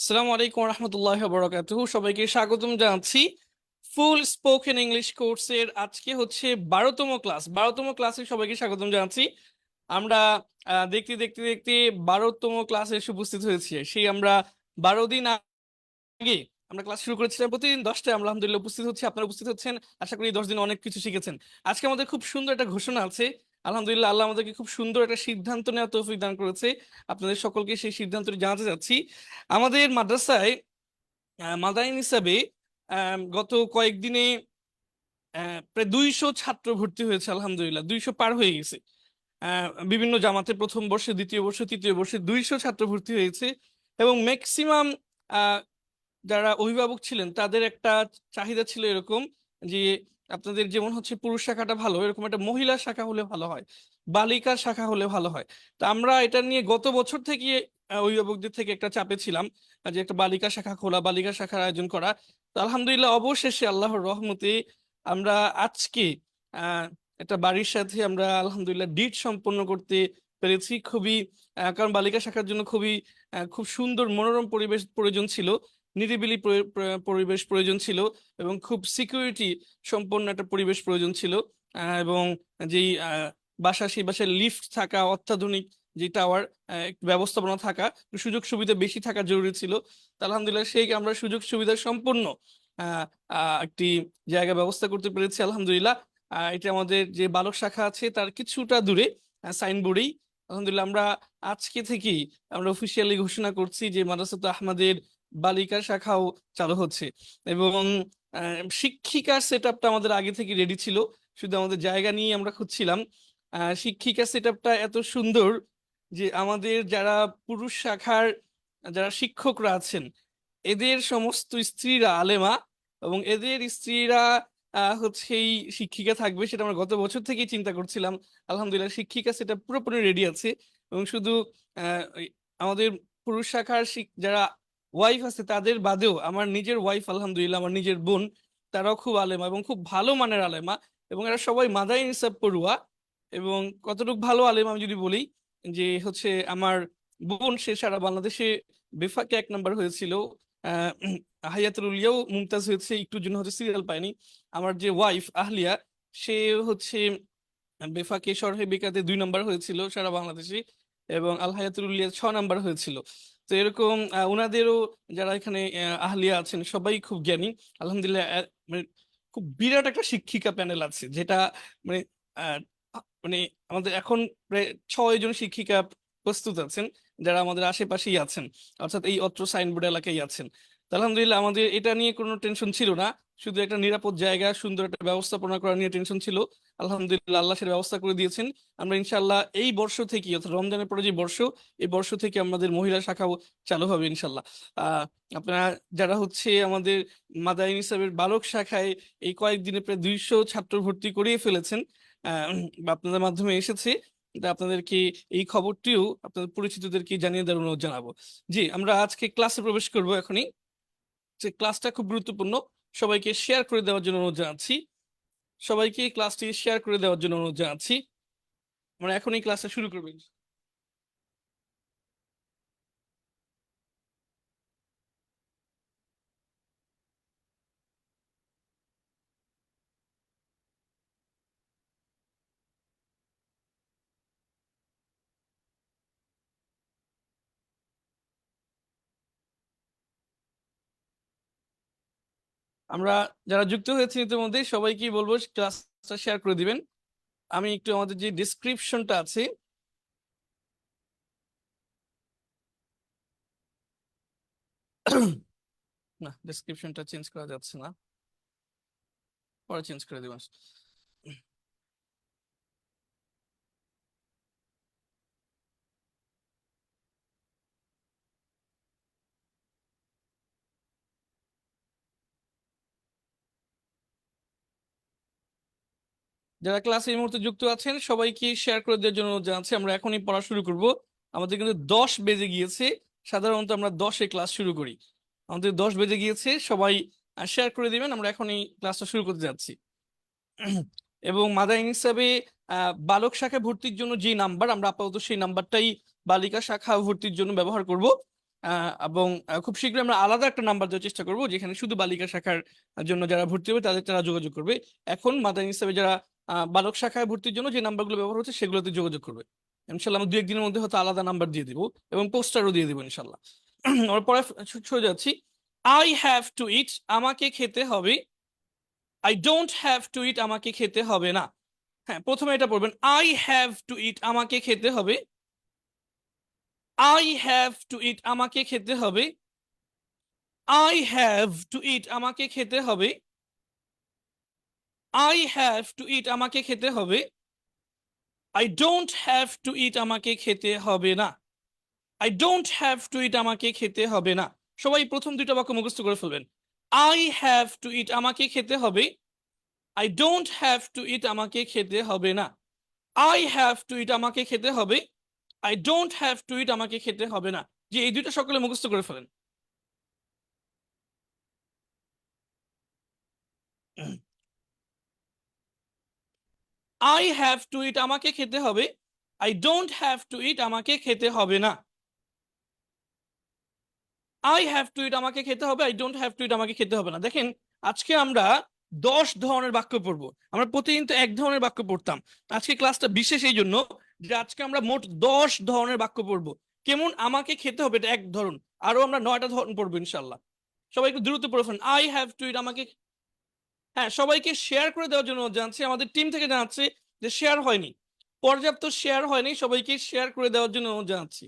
আসসালামু আলাইকুম রহমতুল্লাহ বরকাতুহু। সবাইকে স্বাগতম জানাচ্ছি ফুল স্পোকেন ইংলিশ কোর্সের। আজকে হচ্ছে 12তম ক্লাসে সবাইকে স্বাগতম জানাচ্ছি। আমরা দেখতে দেখতে দেখতে 12তম ক্লাসে এসে উপস্থিত হয়েছি। সেই আমরা 12 দিন আগে আমরা ক্লাস শুরু করেছিলাম। প্রতিদিন 10টায় আমরা আলহামদুলিল্লাহ উপস্থিত হচ্ছি, আপনারা উপস্থিত হচ্ছেন। আশা করি 10 দিন অনেক কিছু শিখেছেন। আজকে আমাদের খুব সুন্দর একটা ঘোষণা আছে। আলহামদুলিল্লাহ, আল্লাহ আমাদেরকে খুব সুন্দর একটা সিদ্ধান্ত নেওয়ার তৌফিক দান করেছে। আপনাদের সকলকে সেই সিদ্ধান্তটি জানাতে চাচ্ছি। আমাদের মাদ্রাসায় মাদানী হিসাবে গত কয়েকদিনে প্রায় 200 ছাত্র ভর্তি হয়েছে। আলহামদুলিল্লাহ, 200 পার হয়ে গেছে। বিভিন্ন জামাতে প্রথম বর্ষে, দ্বিতীয় বর্ষে, তৃতীয় বর্ষে 200 ছাত্র ভর্তি হয়েছে। এবং ম্যাক্সিমাম যারা অভিভাবক ছিলেন তাদের একটা চাহিদা ছিল এরকম যে আপনাদের যেমন হচ্ছে পুরুষ শাখাটা ভালো, এরকম একটা মহিলা শাখা হলে ভালো হয়, বালিকা শাখা হলে ভালো হয়। তা আমরা এটা নিয়ে গত বছর থেকে অভিভাবকদের থেকে একটা চাপে ছিলাম যে একটা বালিকা শাখা খোলা, বালিকা শাখার আয়োজন করা। তো আলহামদুলিল্লাহ, অবশেষে আল্লাহর রহমতে আমরা আজকে আহ একটা বাড়ির সাথে আমরা আলহামদুলিল্লাহ ডিড সম্পন্ন করতে পেরেছি। খুবই কারণ বালিকা শাখার জন্য খুব সুন্দর মনোরম পরিবেশ প্রয়োজন ছিল, নিরিবিলি পরিবেশ প্রয়োজন ছিল, এবং খুব সিকিউরিটি সম্পন্ন একটা পরিবেশ প্রয়োজন ছিল। এবং যেই সেই বাসায় লিফট থাকা, অত্যাধুনিক যে টাওয়ার ব্যবস্থাপনা থাকা, সুযোগ সুবিধা বেশি থাকা জরুরি ছিল। তা আলহামদুলিল্লাহ, সেই আমরা সুযোগ সুবিধা সম্পন্ন আহ একটি জায়গা ব্যবস্থা করতে পেরেছি আলহামদুলিল্লাহ। এটা আমাদের যে বালক শাখা আছে তার কিছুটা দূরে সাইনবোর্ডেই। আলহামদুলিল্লাহ, আমরা আজকে থেকেই আমরা অফিসিয়ালি ঘোষণা করছি যে মাদ্রাসাতুল আহমদের বালিকা শাখাও চালু হচ্ছে। এবং শিক্ষিকার সেট আপটা আমাদের আগে থেকে রেডি ছিল, শুধু আমাদের জায়গা নিয়ে আমরা খুঁজছিলাম। শিক্ষিকার সেট আপটা এত সুন্দর যে আমাদের যারা পুরুষ শাখার যারা শিক্ষকরা আছেন এদের সমস্ত স্ত্রীরা আলেমা, এবং এদের স্ত্রীরা হচ্ছে এই শিক্ষিকা থাকবে, সেটা আমরা গত বছর থেকেই চিন্তা করছিলাম। আলহামদুলিল্লাহ, শিক্ষিকা সেটা পুরোপুরি রেডি আছে। এবং শুধু ওই আমাদের পুরুষ শাখার যারা ওয়াইফ আছে তাদের বাদেও আমার নিজের ওয়াইফ, আলহামদুলিল্লাহ আমার নিজের বোন, তারাও খুব আলেমা এবং খুব ভালো মানের আলেমা। এবং এরা সবাই মাদানী নিসাব পড়ুয়া। এবং কতটুকু ভালো আলেম আমি যদি বলি, যে হচ্ছে আমার বোন সে সারা বাংলাদেশে বেফাকে 1 নাম্বার হয়েছিল। আহ হায়াতুল উলিয়াও মুমতাজ হয়েছে, একটুর জন্য হচ্ছে সিরিয়াল পায়নি। আমার যে ওয়াইফ আহলিয়া, সে হচ্ছে বেফাকে সরহে বেকাতে 2 নাম্বার হয়েছিল সারা বাংলাদেশে। এবং আল হায়াতুল উলিয়া 6 নাম্বার হয়েছিল। তো এরকম ওনাদেরও যারা এখানে আহলিয়া আছেন সবাই খুব জ্ঞানী। আলহামদুলিল্লাহ, মানে খুব বিরাট একটা শিক্ষিকা প্যানেল আছে, যেটা মানে আহ, মানে আমাদের এখন প্রায় 6 জন শিক্ষিকা প্রস্তুত আছেন, যারা আমাদের আশেপাশেই আছেন, অর্থাৎ এই অত্র সাইনবোর্ড এলাকায় আছেন। তো আলহামদুলিল্লাহ, আমাদের এটা নিয়ে কোনো টেনশন ছিল না, শুধু একটা নিরাপদ জায়গা, সুন্দর একটা ব্যবস্থাপনা করা নিয়ে টেনশন ছিল। আলহামদুলিল্লাহ, আল্লাহ সেটা ব্যবস্থা করে দিয়েছেন। আমরা ইনশাল্লাহ এই বর্ষ থেকে, অর্থাৎ রমজানের পরে যে বর্ষ, এই বর্ষ থেকে আমাদের মহিলা শাখাও চালু হবে ইনশাল্লাহ। আহ আপনারা যারা হচ্ছে আমাদের মাদানী নিসাবের বালক শাখায় এই কয়েকদিনে প্রায় 200 ছাত্র ভর্তি করিয়ে ফেলেছেন, বা আপনাদের মাধ্যমে এসেছে, এটা আপনাদেরকে এই খবরটিও আপনাদের পরিচিতদেরকে জানিয়ে দেওয়ার অনুরোধ জানাবো। জি, আমরা আজকে ক্লাসে প্রবেশ করব এখনই। যে ক্লাসটা খুব গুরুত্বপূর্ণ, সবাইকে শেয়ার করে দেওয়ার জন্য অনুরোধ জানাচ্ছি। সবাইকে ক্লাসটি শেয়ার করে দেওয়ার জন্য অনুরোধ জানাচ্ছি। আমরা এখনই ক্লাসটা শুরু করবো। আমরা যারা যুক্ত হয়েছে ইতিমধ্যে সবাইকে বলবো ক্লাসটা শেয়ার করে দিবেন। আমি একটু আমাদের যে ডিসক্রিপশনটা আছে, না ডিসক্রিপশনটা চেঞ্জ করা যাচ্ছে না, পরে চেঞ্জ করে দিবেন। যারা ক্লাসে এই মুহূর্তে যুক্ত আছেন সবাইকে শেয়ার করে দেওয়ার জন্য অনুরোধ জানাচ্ছি। আমরা এখনই পড়া শুরু করব। আমাদের কিন্তু 10 বেজে গিয়েছে। সাধারণত আমরা 10-এ ক্লাস শুরু করি, আমাদের 10 বেজে গিয়েছে। সবাই শেয়ার করে দিবেন, আমরা এখনই ক্লাসটা শুরু করতে যাচ্ছি। এবং মাদানী হিসাবে বালক শাখা ভর্তির জন্য যে নাম্বার, আমরা আপাতত সেই নাম্বারটাই বালিকা শাখা ভর্তির জন্য ব্যবহার করব। এবং খুব শীঘ্রই আমরা আলাদা একটা নাম্বার দেওয়ার চেষ্টা করব, যেখানে শুধু বালিকা শাখার জন্য যারা ভর্তি হবে তারা যোগাযোগ করবে। এখন মাদানী হিসেবে যারা বালক শাখায় ভর্তির জন্য যে নাম্বারগুলো ব্যবহার হচ্ছে সেগুলোতে যোগাযোগ করবে। ইনশাল্লাহ আমরা 2-1 দিনের মধ্যে হয়তো আলাদা নাম্বার দিয়ে দিব এবং পোস্টারও দিয়ে দিব ইনশাল্লাহ। আমরা পরে চলে যাচ্ছি। আই হ্যাভ টু ইট, আমাকে খেতে হবে। I don't have to eat, আমাকে খেতে হবে না। হ্যাঁ, প্রথমে এটা পড়বেন, আই হ্যাভ টু ইট, আমাকে খেতে হবে। আই হ্যাভ টু ইট, আমাকে খেতে হবে। আই হ্যাভ টু ইট, আমাকে খেতে হবে। আই হ্যাভ টু ইট, আমাকে খেতে হবে। I don't have to eat, আমাকে খেতে হবে না। I don't have to eat, আমাকে খেতে হবে না। সবাই প্রথম দুটো বাক্য মুখস্থ করে ফেলবেন। আই হ্যাভ টু ইট, আমাকে খেতে হবে। I don't have to eat, আমাকে খেতে হবে না। আই হ্যাভ টু ইট, আমাকে খেতে হবে। I don't have to eat, আমাকে খেতে হবে না। যে এই দুইটা সকলে মুখস্থ করে ফেলেন। আই হ্যাভ টু ইট, আমাকে খেতে হবে। I don't have to eat, আমাকে খেতে হবে না। আই হ্যাভ টু ইট, আমাকে খেতে হবে। I don't have to eat, আমাকে খেতে হবে না। দেখেন, আজকে আমরা 10 ধরনের বাক্য পড়বো। আমরা প্রতিদিন তো এক ধরনের বাক্য পড়তাম। আজকে ক্লাসটা বিশেষ এই জন্য যে আজকে আমরা মোট 10 ধরনের বাক্য পড়বো। কেমন? আমাকে খেতে হবে, এটা এক ধরন। আরো আমরা 9টা ধরন পড়বো ইনশাল্লাহ। সবাই একটু দ্রুত পড়ে ফেলেন। আই হ্যাভ টু ইট, আমাকে। হ্যাঁ, সবাইকে শেয়ার করে দেওয়ার জন্য জানছি, আমাদের টিম থেকে জানাচ্ছি যে শেয়ার হয়নি, পর্যাপ্ত শেয়ার হয়নি, সবাইকে শেয়ার করে দেওয়ার জন্য জানাচ্ছি।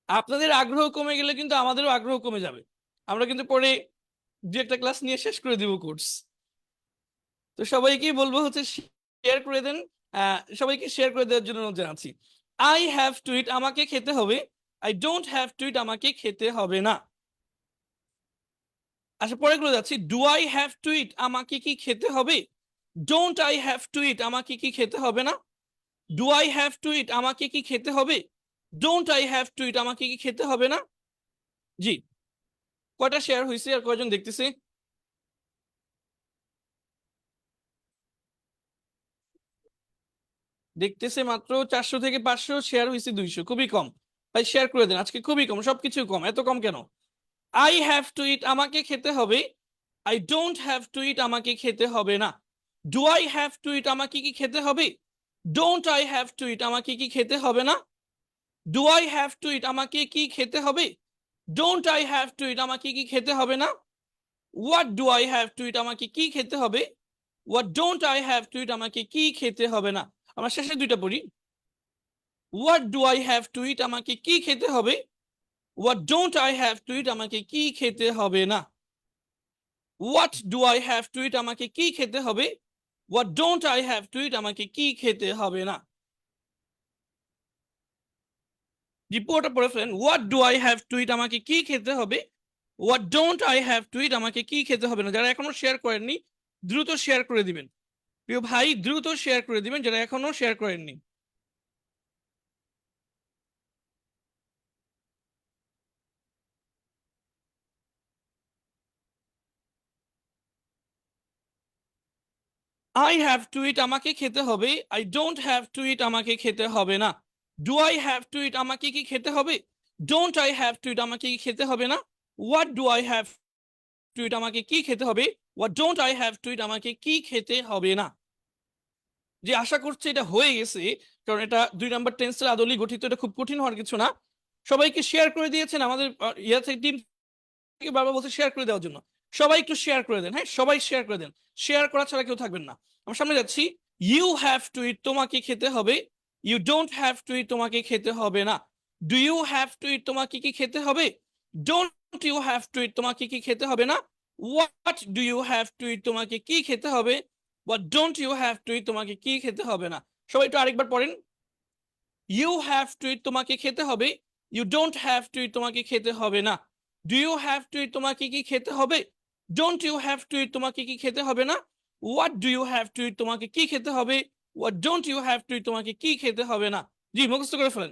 আপনাদের আগ্রহ কমে গেলে কিন্তু আমাদেরও আগ্রহ কমে যাবে। আমরা কিন্তু পরে 2-1টা ক্লাস নিয়ে শেষ করে দিব কোর্স। তো সবাইকে বলবো হচ্ছে শেয়ার করে দেন। সবাইকে শেয়ার করে দেওয়ার জন্য জানাচ্ছি। আই হ্যাভ টু ইট, আমাকে খেতে হবে। I don't have to eat, আমাকে খেতে হবে না। আচ্ছা, পরেগুলো যাচ্ছি। Do I have to eat, আমাকে কি খেতে হবে। Don't I have to eat, আমাকে কি খেতে হবে না। Do I have to eat, আমাকে কি খেতে হবে। Don't I have to eat, আমাকে কি খেতে হবে না। জি, কয়টা শেয়ার হয়েছে আর কয়জন দেখতেছে? দেখতেছে মাত্র 400 থেকে 500, শেয়ার হয়েছে 200, খুবই কম। ভাই শেয়ার করে দেন, আজকে খুবই কম, সবকিছু কম, এত কম কেন? আই হ্যাভ টু ইট, আমাকে খেতে হবে। I don't have to eat, আমাকে খেতে হবে না। Do I have to eat, আমাকে কি খেতে হবে। Don't I have to eat, আমাকে কি খেতে হবে না। Do I have to eat, আমাকে কি খেতে হবে। Don't I have to eat, আমাকে কি খেতে হবে না। What do I have to eat, আমাকে কি খেতে হবে। What don't I have to eat, আমাকে কি খেতে হবে না। আমরা শেষে দুইটা পড়ি। What do I have to eat, আমাকে কি খেতে হবে। What don't I have to eat, আমাকে কি খেতে হবে না। What do I have to eat, আমাকে কি খেতে হবে। What don't I have to eat, আমাকে কি খেতে হবে না। রিপোর্টটা পড়ে ফেলেন। What do I have to eat, আমাকে কি খেতে হবে। What don't I have to eat, আমাকে কি খেতে হবে না। যারা এখনো শেয়ার করেননি দ্রুত শেয়ার করে দিবেন। প্রিয় ভাই, দ্রুত শেয়ার করে দিবেন যারা এখনো শেয়ার করেননি। আই হ্যাভ টু ইট, আমাকে খেতে হবে। I don't have to eat, আমাকে খেতে হবে না। Do I have to eat, আমাকে কি খেতে হবে। Don't I have to eat, আমাকে কি খেতে হবে না। What do I have to eat, আমাকে কি খেতে হবে। What don't I have to eat, আমাকে কি খেতে হবে না। যে আশা করছি এটা হয়ে গেছে, কারণ এটা 2 নাম্বার টেন্সের আদলেই গঠিত, এটা খুব কঠিন হওয়ার কিছু না। সবাইকে শেয়ার করে দিয়েছেন, আমাদের ইয়া থেকে টিম থেকে বারবার বলছে শেয়ার করে দেওয়ার জন্য। সবাই একটু শেয়ার করে দেন। হ্যাঁ, সবাই শেয়ার করে দেন। শেয়ার করা ছাড়া কেউ থাকবেন না। আমরা সামনে যাচ্ছি। ইউ হ্যাভ টু ইট, তোমাকে খেতে হবে। You don't have to eat, তোমাকে খেতে হবে না। Do you have to eat, তোমাকে কি খেতে হবে। Don't you have to eat, তোমাকে কি খেতে হবে না। What do you have to eat, তোমাকে কি খেতে হবে। What don't you have to eat, তোমাকে কি খেতে হবে না। সবাই একটু আরেকবার পড়েন। ইউ হ্যাভ টু ইট, তোমাকে খেতে হবে। You don't have to eat, তোমাকে খেতে হবে না। Do you have to eat, তোমাকে কি খেতে হবে। Don't you have to eat, তোমাকে কি খেতে হবে না। What do you have to eat, তোমাকে কি খেতে হবে। What don't you have to eat, তোমাকে কি খেতে হবে না। জি, মুখস্থ করে ফেলেন।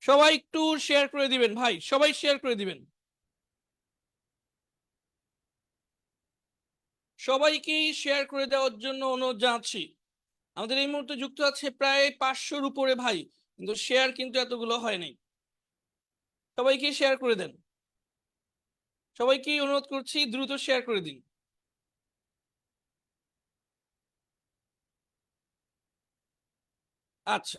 সবাই একটু শেয়ার করে দিবেন ভাই, সবাই শেয়ার করে দিবেন। সবাইকেই শেয়ার করে দেওয়ার জন্য অনুরোধ জানাচ্ছি। আমাদের এই মুহূর্তে যুক্ত আছে প্রায় 500-র উপরে ভাই, কিন্তু শেয়ার কিন্তু এতগুলো হয় নাই। সবাইকে শেয়ার করে দেন, সবাইকে অনুরোধ করছি দ্রুত শেয়ার করে দিন। আচ্ছা,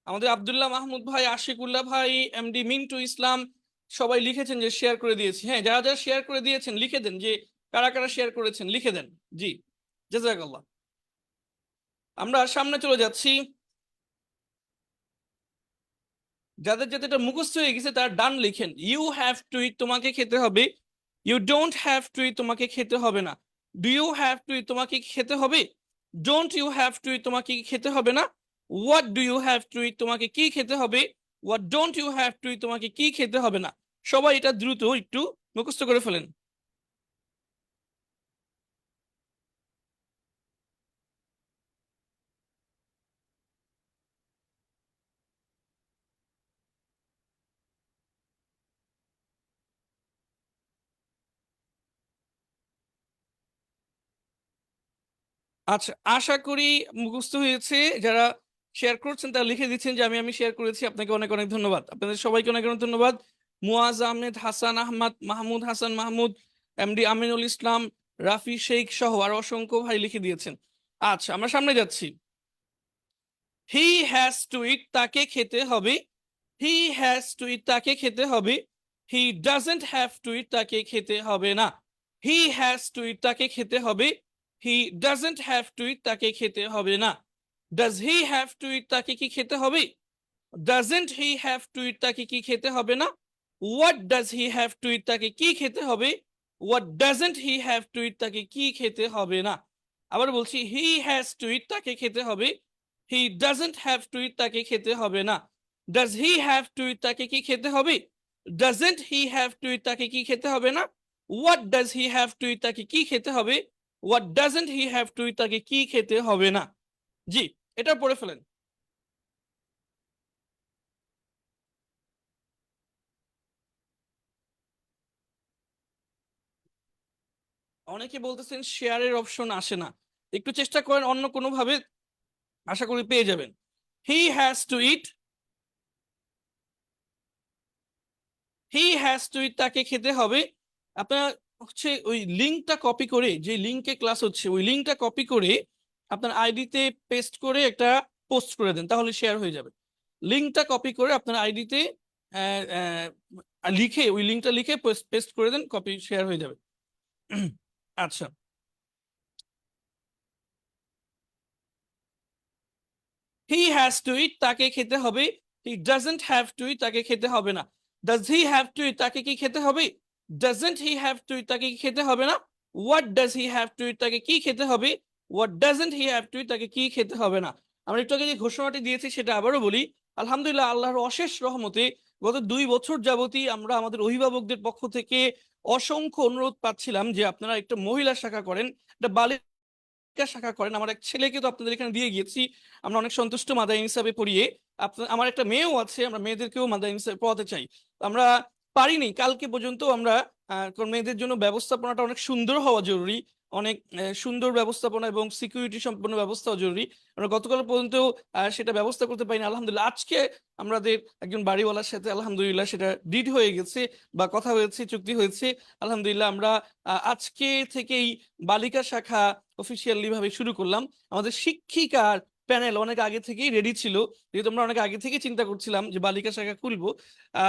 আমাদের আব্দুল্লাহ মাহমুদ ভাই, আশিকুল্লাহ ভাই, এমডি মিন্টু ইসলাম সবাই লিখেছেন যে শেয়ার করে দিয়েছি। হ্যাঁ, যারা যারা শেয়ার করে দিয়েছেন লিখে দেন যে কারা কারা শেয়ার করেছেন, লিখে দেন। জি, জাযাকাল্লাহ। আমরা সামনে চলে যাচ্ছি। যাদের যাদের এটা মুখস্থ হয়ে গেছে তারা ডান লিখেন। ইউ হ্যাভ টু ইট, তোমাকে খেতে হবে। You don't have to eat, তোমাকে খেতে হবে না। Do you have to eat, তোমাকে কি খেতে হবে? Don't you have to eat, তোমাকে কি খেতে হবে না? What do you have to eat, তোমাকে কি খেতে হবে? What don't you have to eat, তোমাকে কি খেতে হবে না? সবাই এটা দ্রুত একটু মুখস্থ করে ফেলেন। আচ্ছা, আশা করি মুখস্থ হয়েছে। যারা শেয়ার করছেন তারা লিখে দিচ্ছেন যে আমি আমি শেয়ার করেছি। আপনাকে অনেক অনেক ধন্যবাদ, আপনাদের সবাইকে অনেক অনেক ধন্যবাদ। মুয়াজ আহমেদ, হাসান আহমদ, মাহমুদ হাসান মাহমুদ, এমডি আমিনুল ইসলাম, রাফি শেখ সহ আর অসংখ্য ভাই লিখে দিয়েছেন। আচ্ছা, আমরা সামনে যাচ্ছি। হি হ্যাজ টু ইট, তাকে খেতে হবে। হি হ্যাজ টু ইট, তাকে খেতে হবে। He doesn't have to eat, তাকে খেতে হবে না। হি হ্যাজ টু ইট, তাকে খেতে হবে। He doesn't have to eat, তাকে খেতে হবে না। Does he have to eat, তাকে কি খেতে হবে? Doesn't he have to eat, তাকে কি খেতে হবে না? What does he have to eat, তাকে কি খেতে হবে? What doesn't he have to eat, তাকে কি খেতে হবে না? আবার বলছি, হি হ্যাজ টু ইট, তাকে খেতে হবে। He doesn't have to eat, তাকে খেতে হবে না। Does he have to eat, তাকে কি খেতে হবে? Doesn't he have to eat, তাকে কি খেতে হবে না? What does he have to eat, তাকে কি খেতে হবে? What doesn't he have to eat, তাকে কি খেতে হবে না? জি, এটা পড়ে ফেলেন। অনেকে বলতেছেন শেয়ারের অপশন আসে না, একটু চেষ্টা করেন অন্য কোনো ভাবে, আশা করি পেয়ে যাবেন। He has to eat, he has to eat, তাকে খেতে হবে। আপনার হচ্ছে ওই লিঙ্কটা কপি করে, যে লিঙ্কে ক্লাস হচ্ছে ওই লিঙ্কটা কপি করে আপনার আইডিতে পেস্ট করে একটা পোস্ট করে দেন, তাহলে শেয়ার হয়ে যাবে। লিঙ্কটা কপি করে আপনার আইডিতে লিখে, ওই লিঙ্কটা লিখে পেস্ট করে দেন, কপি শেয়ার হয়ে যাবে। আচ্ছা, হি হ্যাজ টু ইট, তাকে খেতে হবে। He doesn't have to eat, তাকে খেতে হবে না। Does he have to eat, তাকে কি খেতে হবে? Doesn't he have to eat, তাকে কি খেতে হবে না? What does he have to eat, তাকে কি খেতে হবে? What doesn't he have to eat, তাকে কি খেতে হবে না? আমরা একটু আগে যে ঘোষণাটি দিয়েছি সেটা আবারও বলি। আলহামদুলিল্লাহ, আল্লাহর অশেষ রহমতে গত 2 বছর যাবতই আমরা আমাদের অভিভাবকদের পক্ষ থেকে অসংখ্য অনুরোধ পাচ্ছিলাম যে আপনারা একটা মহিলা শাখা করেন, একটা শাখা করেন। আমার এক ছেলেকে তো আপনাদের এখানে দিয়ে গিয়েছি, আমরা অনেক সন্তুষ্ট মাদার হিসাবে পড়িয়ে। আপনার, আমার একটা মেয়েও আছে, আমরা মেয়েদেরকেও মাদার হিসাবে পড়াতে চাই। আমরা পারিনি কালকে পর্যন্ত আমরা, কারণ মেয়েদের জন্য ব্যবস্থাপনাটা অনেক সুন্দর হওয়া জরুরি, অনেক সুন্দর ব্যবস্থাপনা এবং সিকিউরিটি সম্পন্ন ব্যবস্থাও জরুরি। আমরা গতকাল পর্যন্ত সেটা ব্যবস্থা করতে পারিনি। আলহামদুলিল্লাহ, আজকে আমাদের একজন বাড়িওয়ালার সাথে আলহামদুলিল্লাহ সেটা ডিড হয়ে গেছে বা কথা হয়েছে, চুক্তি হয়েছে। আলহামদুলিল্লাহ, আমরা আজকে থেকেই বালিকা শাখা অফিসিয়ালি ভাবে শুরু করলাম। আমাদের শিক্ষিকার প্যানেল অনেক আগে থেকেই রেডি ছিল, যেহেতু আমরা অনেক আগে থেকে চিন্তা করছিলাম যে বালিকা শাখা খুলবো।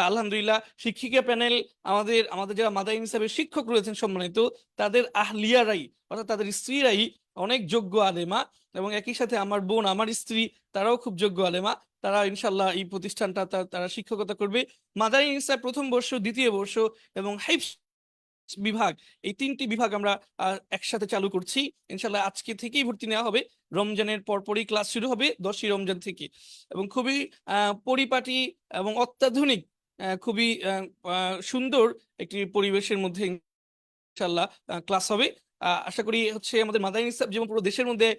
আলহামদুলিল্লাহ, শিক্ষিকা প্যানেল, আমাদের আমাদের যারা মাদারিন হিসাবে শিক্ষক রয়েছেন সম্মানিত, তাদের আহলিয়ারাই অর্থাৎ তাদের স্ত্রীরাই অনেক যোগ্য আলেমা, এবং একই সাথে আমার বোন, আমার স্ত্রী, তারাও খুব যোগ্য আলেমা। তারা ইনশাল্লাহ এই প্রতিষ্ঠানটা তারা শিক্ষকতা করবে। মাদারিন হিসাব প্রথম বর্ষ, দ্বিতীয় বর্ষ এবং হাইফ বিভাগ, এই 3টি বিভাগ আমরা একসাথে চালু করছি। ইনশাল্লাহ আজকে থেকেই ভর্তি নেওয়া হবে। রমজানের পরপরই ক্লাস শুরু হবে 10ই রমজান থেকে, এবং খুবই পরিপাটি এবং অত্যাধুনিক, খুবই সুন্দর একটি পরিবেশের মধ্যে ইনশাল্লাহ ক্লাস হবে। আশা করি হচ্ছে আমাদের মাদানী নিসাব যেমন পুরো দেশের মধ্যে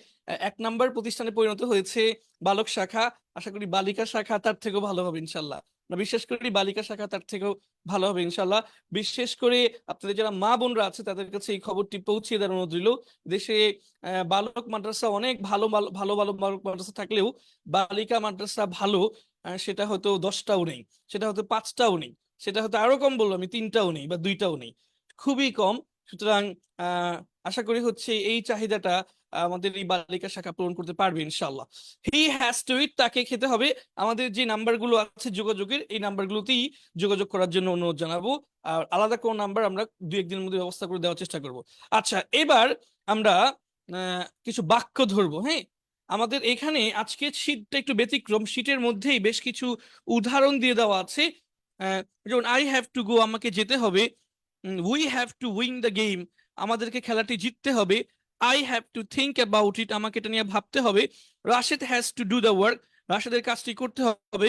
1 নাম্বার প্রতিষ্ঠানে পরিণত হয়েছে বালক শাখা, আশা করি বালিকা শাখা তার থেকেও ভালো হবে ইনশাল্লাহ। আমরা বিশ্বাস করি বালিকা শাখা তার থেকেও ভালো হবে ইনশাল্লাহ। বিশেষ করে আপনাদের যারা মা বোনরা আছে তাদের কাছে এই খবরটি পৌঁছিয়ে দেওয়ার অনুরোধ রইল। দেশে বালক মাদ্রাসা অনেক ভালো ভালো ভালো ভালো বালক মাদ্রাসা থাকলেও বালিকা মাদ্রাসা ভালো সেটা হয়তো 10টাও নেই, সেটা হয়তো 5টাও নেই, সেটা হয়তো আরো কম বললো আমি 3টাও নেই বা 2টাও নেই, খুবই কম। সুতরাং আশা করি হচ্ছে এই চাহিদাটা আমাদের এই বালিকা শাখা পূরণ করতে পারবে ইনশাল্লাহ। হি হ্যাজ টু ইট, তাকে খেতে হবে। আমাদের যে নাম্বারগুলো আছে যোগাযোগের, এই নাম্বারগুলোতেই যোগাযোগ করার জন্য অনুরোধ জানাবো। আর আলাদা কোন নাম্বার আমরা 2-1 দিনের মধ্যে ব্যবস্থা করে দেওয়ার চেষ্টা করব। আচ্ছা, এবার আমরা কিছু বাক্য ধরবো। হ্যাঁ, আমাদের এখানে আজকে শীটটা একটু ব্যতিক্রম, শীটের মধ্যেই বেশ কিছু উদাহরণ দিয়ে দেওয়া আছে। যেমন আই হ্যাভ টু গো, আমাকে যেতে হবে। We have to win the game, আমাদেরকে খেলাটি জিততে হবে। I have to think about it, আমাকে এটা নিয়ে ভাবতে হবে। Rashed has to do the work, রাশেদের কাজটি করতে হবে।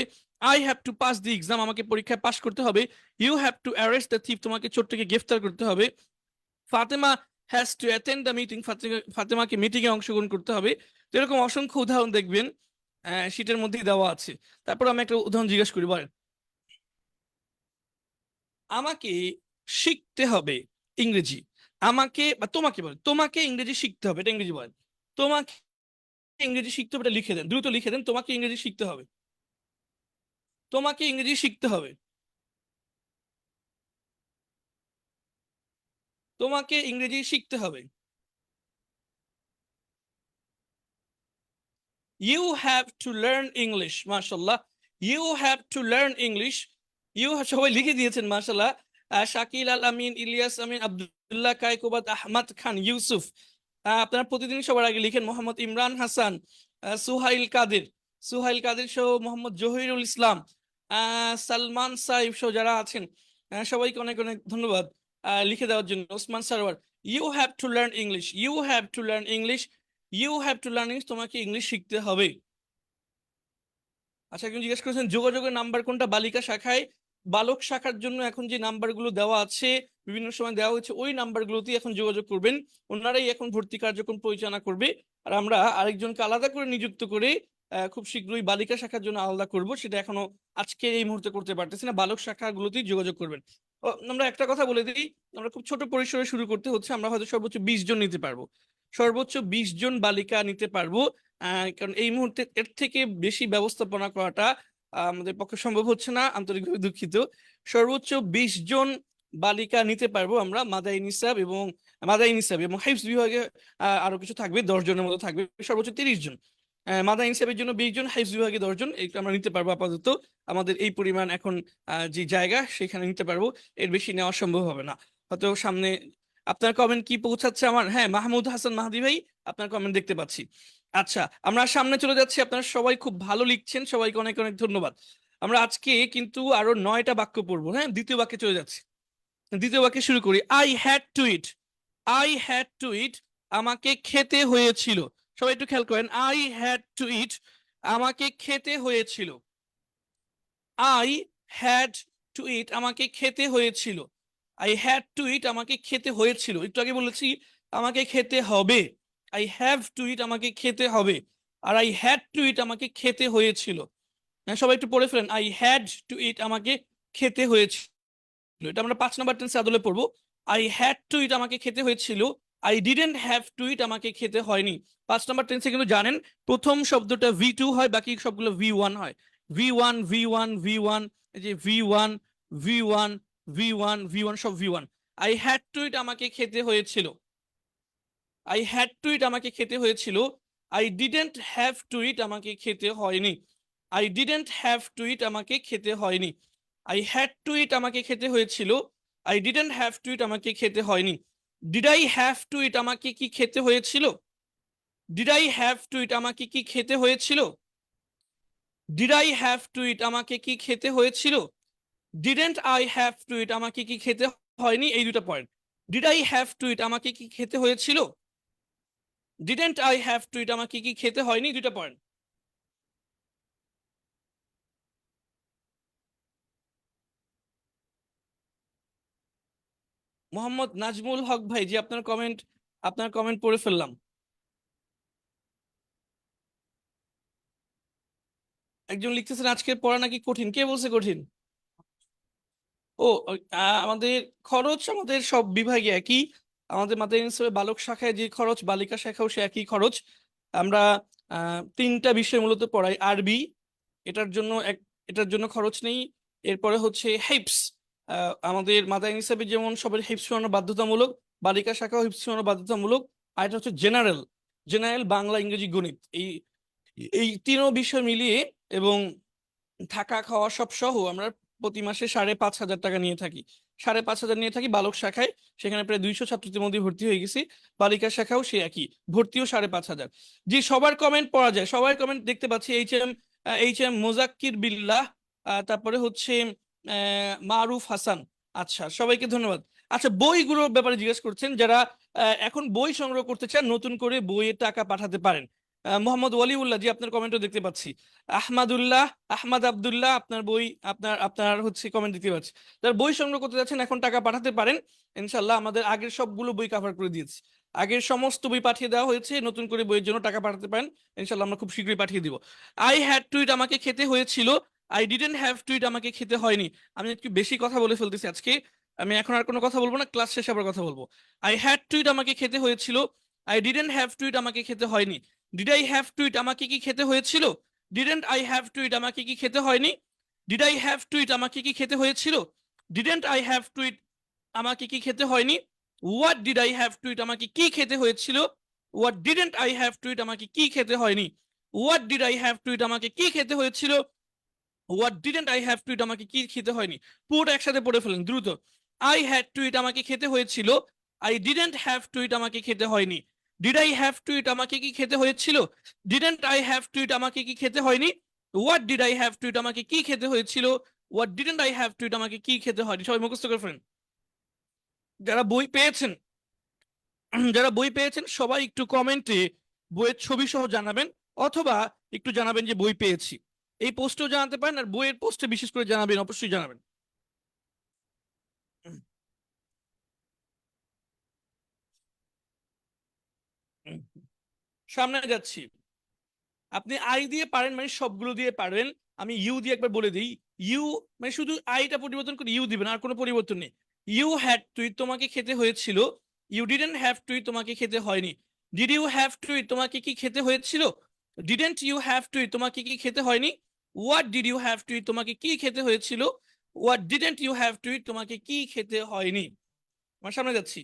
I have to pass the exam, আমাকে পরীক্ষায় পাশ করতে হবে। You have to arrest the thief, তোমাকে চোরটাকে গ্রেফতার করতে হবে। Fatema has to attend the meeting, ফাতেমাকে মিটিং এ অংশগ্রহণ করতে হবে। তো এরকম অসংখ্য উদাহরণ দেখবেন শীটের মধ্যেই দেওয়া আছে। তারপর আমি একটা উদাহরণ জিজ্ঞেস করি, বলেন আমাকে শিখতে হবে ইংরেজি। আমাকে বা তোমাকে বলেন, তোমাকে ইংরেজি শিখতে হবে, এটা ইংরেজি বলেন। তোমাকে ইংরেজি শিখতে হবে, এটা লিখে দেন, দ্রুত লিখে দেন, তোমাকে ইংরেজি শিখতে হবে। তোমাকে ইংরেজি শিখতে হবে। তোমাকে ইংরেজি শিখতে হবে। You have to learn English, মাশাল্লাহ। You have to learn English. You, সবাই লিখে দিয়েছেন মাশাল্লাহ। শাকিল আল আমিন, ইলিয়াস আমিন, আব্দুল্লাহ কায়কোবাদ, আহমদ খান, ইউসুফ। আপনারা প্রতিদিন সবার আগে লিখেন। মোহাম্মদ ইমরান হাসান, সুহাইল কাদের, সুহাইল কাদের সহ মোহাম্মদ জহিরুল ইসলাম, সালমান সাইফ সহ যারা আছেন সবাইকে অনেক অনেক ধন্যবাদ লিখে দেওয়ার জন্য। Osman Sarwar, you have to learn English, you have to learn English, you have to learn English, তোমাকে ইংলিশ শিখতে হবে। আচ্ছা, একজন জিজ্ঞেস করেছেন যোগাযোগের নাম্বার কোনটা বালিকা শাখায়। বালক শাখার জন্য এখন যে নাম্বারগুলো দেওয়া আছে, বিভিন্ন সময় দেওয়া হয়েছে, ওই নাম্বারগুলোতেই এখন যোগাযোগ করবেন। ওনারাই এখন ভর্তি কার্যক্রম পরিচালনা করবে। আর আমরা আরেকজনকে আলাদা করে নিযুক্ত করে খুব শীঘ্রই বালিকা শাখার জন্য আলাদা করব, সেটা এখনো আজকে এই মুহূর্তে করতে পারতেছি না। বালক শাখাগুলোতেই যোগাযোগ করবেন। আমরা একটা কথা বলে দিই, আমরা খুব ছোট পরিসরে শুরু করতে হচ্ছে, আমরা হয়তো সর্বোচ্চ 20 জন নিতে পারবো, সর্বোচ্চ 20 জন বালিকা নিতে পারবো। কারণ এই মুহূর্তে এর থেকে বেশি ব্যবস্থাপনা করাটা আমাদের পক্ষে সম্ভব হচ্ছে না, আন্তরিকভাবে দুঃখিত। সর্বোচ্চ 20 জন বালিকা নিতে পারবো আমরা, মাদানী নিসাব এবং হাইফজ বিভাগে আরো কিছু থাকবে, 10 জনের মতো থাকবে, সর্বোচ্চ 30 জন। মাদানী নিসাবের জন্য 20 জন, হাইফজ বিভাগে 10 জন, এই আমরা নিতে পারবো আপাতত। আমাদের এই পরিমাণ এখন যে জায়গা সেখানে নিতে পারবো, এর বেশি নেওয়া সম্ভব হবে না হয়তো সামনে। আপনার কমেন্ট কি পৌঁছাচ্ছে আমার? হ্যাঁ, মাহমুদ হাসান মাহদি ভাই, আপনার কমেন্ট দেখতে পাচ্ছি। আচ্ছা, আমরা সামনে চলে যাচ্ছি। আপনারা সবাই খুব ভালো লিখছেন, সবাইকে অনেক অনেক ধন্যবাদ। আমরা আজকে কিন্তু আরো 9টা বাক্য পড়বো। হ্যাঁ, দ্বিতীয় বাক্যে চলে যাচ্ছি। দ্বিতীয় বাক্যে শুরু করি। I had to eat, I had to eat, আমাকে খেতে হয়েছিল। সবাই একটু খেয়াল করেন, আই হ্যাড টু ইট, আমাকে খেতে হয়েছিল। আই হ্যাড টু ইট, আমাকে খেতে হয়েছিল। আই হ্যাড টু ইট, আমাকে খেতে হয়েছিল। একটু আগে বলেছি আমাকে খেতে হবে। আই হ্যাভ টু ইট, আমাকে খেতে হবে। আর আই হ্যাড টু ইট, আমাকে খেতে হয়েছিল। সবাই একটু পড়ে ফেলেন, আই হ্যাড টু ইট, আমাকে খেতে হয়েছিল। এটা আমরা 5 নম্বর টেন্সে আদলে পড়বো। আই হ্যাড টু ইট, আমাকে খেতে হয়েছিল। I didn't have to eat, আমাকে খেতে হয়নি। 5 নম্বর টেন্সে কিন্তু জানেন প্রথম শব্দটা V2 হয়, বাকি সবগুলো V1 হয়। V1 V1 V1, এই যে V1 V1 V1 V1 সব V1। I had to eat, আমাকে খেতে হয়েছিল। আই হ্যাড টু ইট, আমাকে খেতে হয়েছিল। I didn't have to eat, আমাকে খেতে হয়নি। I didn't have to eat, আমাকে খেতে হয়নি। আই হ্যাড টু ইট, আমাকে খেতে হয়েছিল। I didn't have to eat, আমাকে খেতে হয়নি। Did I have to eat, আমাকে কি খেতে হয়েছিল? Did I have to eat, আমাকে কি খেতে হয়েছিল? Did I have to eat, আমাকে কি খেতে হয়েছিল? Didn't I have to eat, আমাকে কি খেতে হয়নি? এই দুটো point. Did I have to eat, আমাকে কি খেতে হয়েছিল? Didn't I have to eat, আমাকে কি খেতে হয়নি? দুটো পয়েন্ট। মোহাম্মদ নাজমুল হক ভাই, যে আপনার কমেন্ট আপনার কমেন্ট পড়ে ফেললাম। একজন লিখতেছেন আজকের পড়া নাকি কঠিন, কে বলছে কঠিন? ও আমাদের খরচ আমাদের সব বিভাগে একই। আমাদের মাদ্রাসা হিসেবে বালক শাখায় যে খরচ, বালিকা শাখাও সে একই খরচ। আমরা তিনটা বিষয় মূলত পড়াই। আরবি, এটার জন্য এটার জন্য খরচ নেই। এরপরে হচ্ছে হেইপস, আমাদের মাদ্রাসা হিসেবে যেমন সবার হেইপস শোনানো বাধ্যতামূলক, বালিকা শাখাও হেইপস শোনানো বাধ্যতামূলক। আর এটা হচ্ছে জেনারেল, জেনারেল বাংলা ইংরেজি গণিত, এই এই তিনও বিষয় মিলিয়ে এবং থাকা খাওয়া সব সহ আমরা প্রতি মাসে 5,500 টাকা নিয়ে থাকি। 5,500 নিয়ে থাকি বালক শাখায়, সেখানে প্রায় 200 ছাত্রীদের মধ্যে ভর্তি হয়ে গেছি। বালিকা শাখাও সে একই, ভর্তিও 5,500। জি, সবার কমেন্ট পড়া যায়, সবার কমেন্ট দেখতে পাচ্ছি। এইচ এম মোজাক্কির বিল্লাহ, তারপরে হচ্ছে মারুফ হাসান। আচ্ছা, সবাইকে ধন্যবাদ। আচ্ছা, বইগুলোর ব্যাপারে জিজ্ঞেস করছেন যারা এখন বই সংগ্রহ করতে চান, নতুন করে বইয়ের টাকা পাঠাতে পারেন। মোহাম্মদ ওয়ালিউল্লাহ জি, আপনার কমেন্টও দেখতে পাচ্ছি। আহমাদুল্লাহ, আহমদ আব্দুল্লাহ, আপনার বই, আপনার আপনার হচ্ছে কমেন্ট দিতে পারছি। যারা বই সংগ্রহ করতে যাচ্ছেন এখন টাকা পাঠাতে পারেন। ইনশাল্লাহ আমাদের আগের সবগুলো বই কভার করে দিয়েছি, আগের সমস্ত বই পাঠিয়ে দেওয়া হয়েছে। নতুন করে বইয়ের জন্য টাকা পাঠাতে পারেন, ইনশাল্লাহ আমরা খুব শীঘ্রই পাঠিয়ে দিব। আই হ্যাড টু ইট, আমাকে খেতে হয়েছিল। I didn't have to eat, আমাকে খেতে হয়নি। আমি একটু বেশি কথা বলে ফেলতেছি আজকে, আমি এখন আর কোনো কথা বলবো না, ক্লাস শেষে আবার কথা বলবো। আই হ্যাড টু ইট, আমাকে খেতে হয়েছিল। I didn't have to eat, আমাকে খেতে হয়নি। Did I have to eat, আমাকে কি খেতে হয়েছিল? Didn't I have to eat, আমাকে কি খেতে হয়নি? Did I have to eat, আমাকে কি খেতে হয়েছিল? Didn't I have to eat, আমাকে কি খেতে হয়নি? What did I have to eat, আমাকে কি খেতে হয়েছিল? What didn't I have to eat, আমাকে কি খেতে হয়নি? What did I have to eat, আমাকে কি খেতে হয়েছিল? What didn't I have to eat, আমাকে কি খেতে হয়নি? পুরোটা একসাথে পড়ে ফেলেন দ্রুত। আই হ্যাড টু ইট, আমাকে খেতে হয়েছিল। I didn't have to eat, আমাকে খেতে হয়নি। Did I have to eat, আমাকে কি খেতে হয়েছিল? Didn't I have to eat, আমাকে কি খেতে হয়নি? What did I have to eat, আমাকে কি খেতে হয়েছিল? What didn't I have to eat, আমাকে কি খেতে হয়নি? সবাই মুখস্থ করে ফেলেন। যারা বই পেয়েছেন, যারা বই পেয়েছেন সবাই একটু কমেন্টে বইয়ের ছবি সহ জানাবেন, অথবা একটু জানাবেন যে বই পেয়েছি। এই পোস্টেও জানাতে পারেন, আর বইয়ের পোস্টে বিশেষ করে জানাবেন, অবশ্যই জানাবেন। সামনে যাচ্ছি। আপনি আই দিয়ে পারেন, মানে সবগুলো দিয়ে পারবেন। আমি ইউ দিয়ে একবার বলে দিই। ইউ মানে শুধু আইটা পরিবর্তন করে ইউ দিবেন, আর কোনো পরিবর্তন নেই। ইউ হ্যাড টু ইট, তোমাকে খেতে হয়েছিল। You didn't have to eat, তোমাকে খেতে হয়নি। Did you have to eat, তোমাকে কি খেতে হয়েছিল? Didn't you have to eat, তোমাকে কি খেতে হয়নি? What did you have to eat, তোমাকে কি খেতে হয়েছিল? What didn't you have to eat, তোমাকে কি খেতে হয়নি? আমার সামনে যাচ্ছি।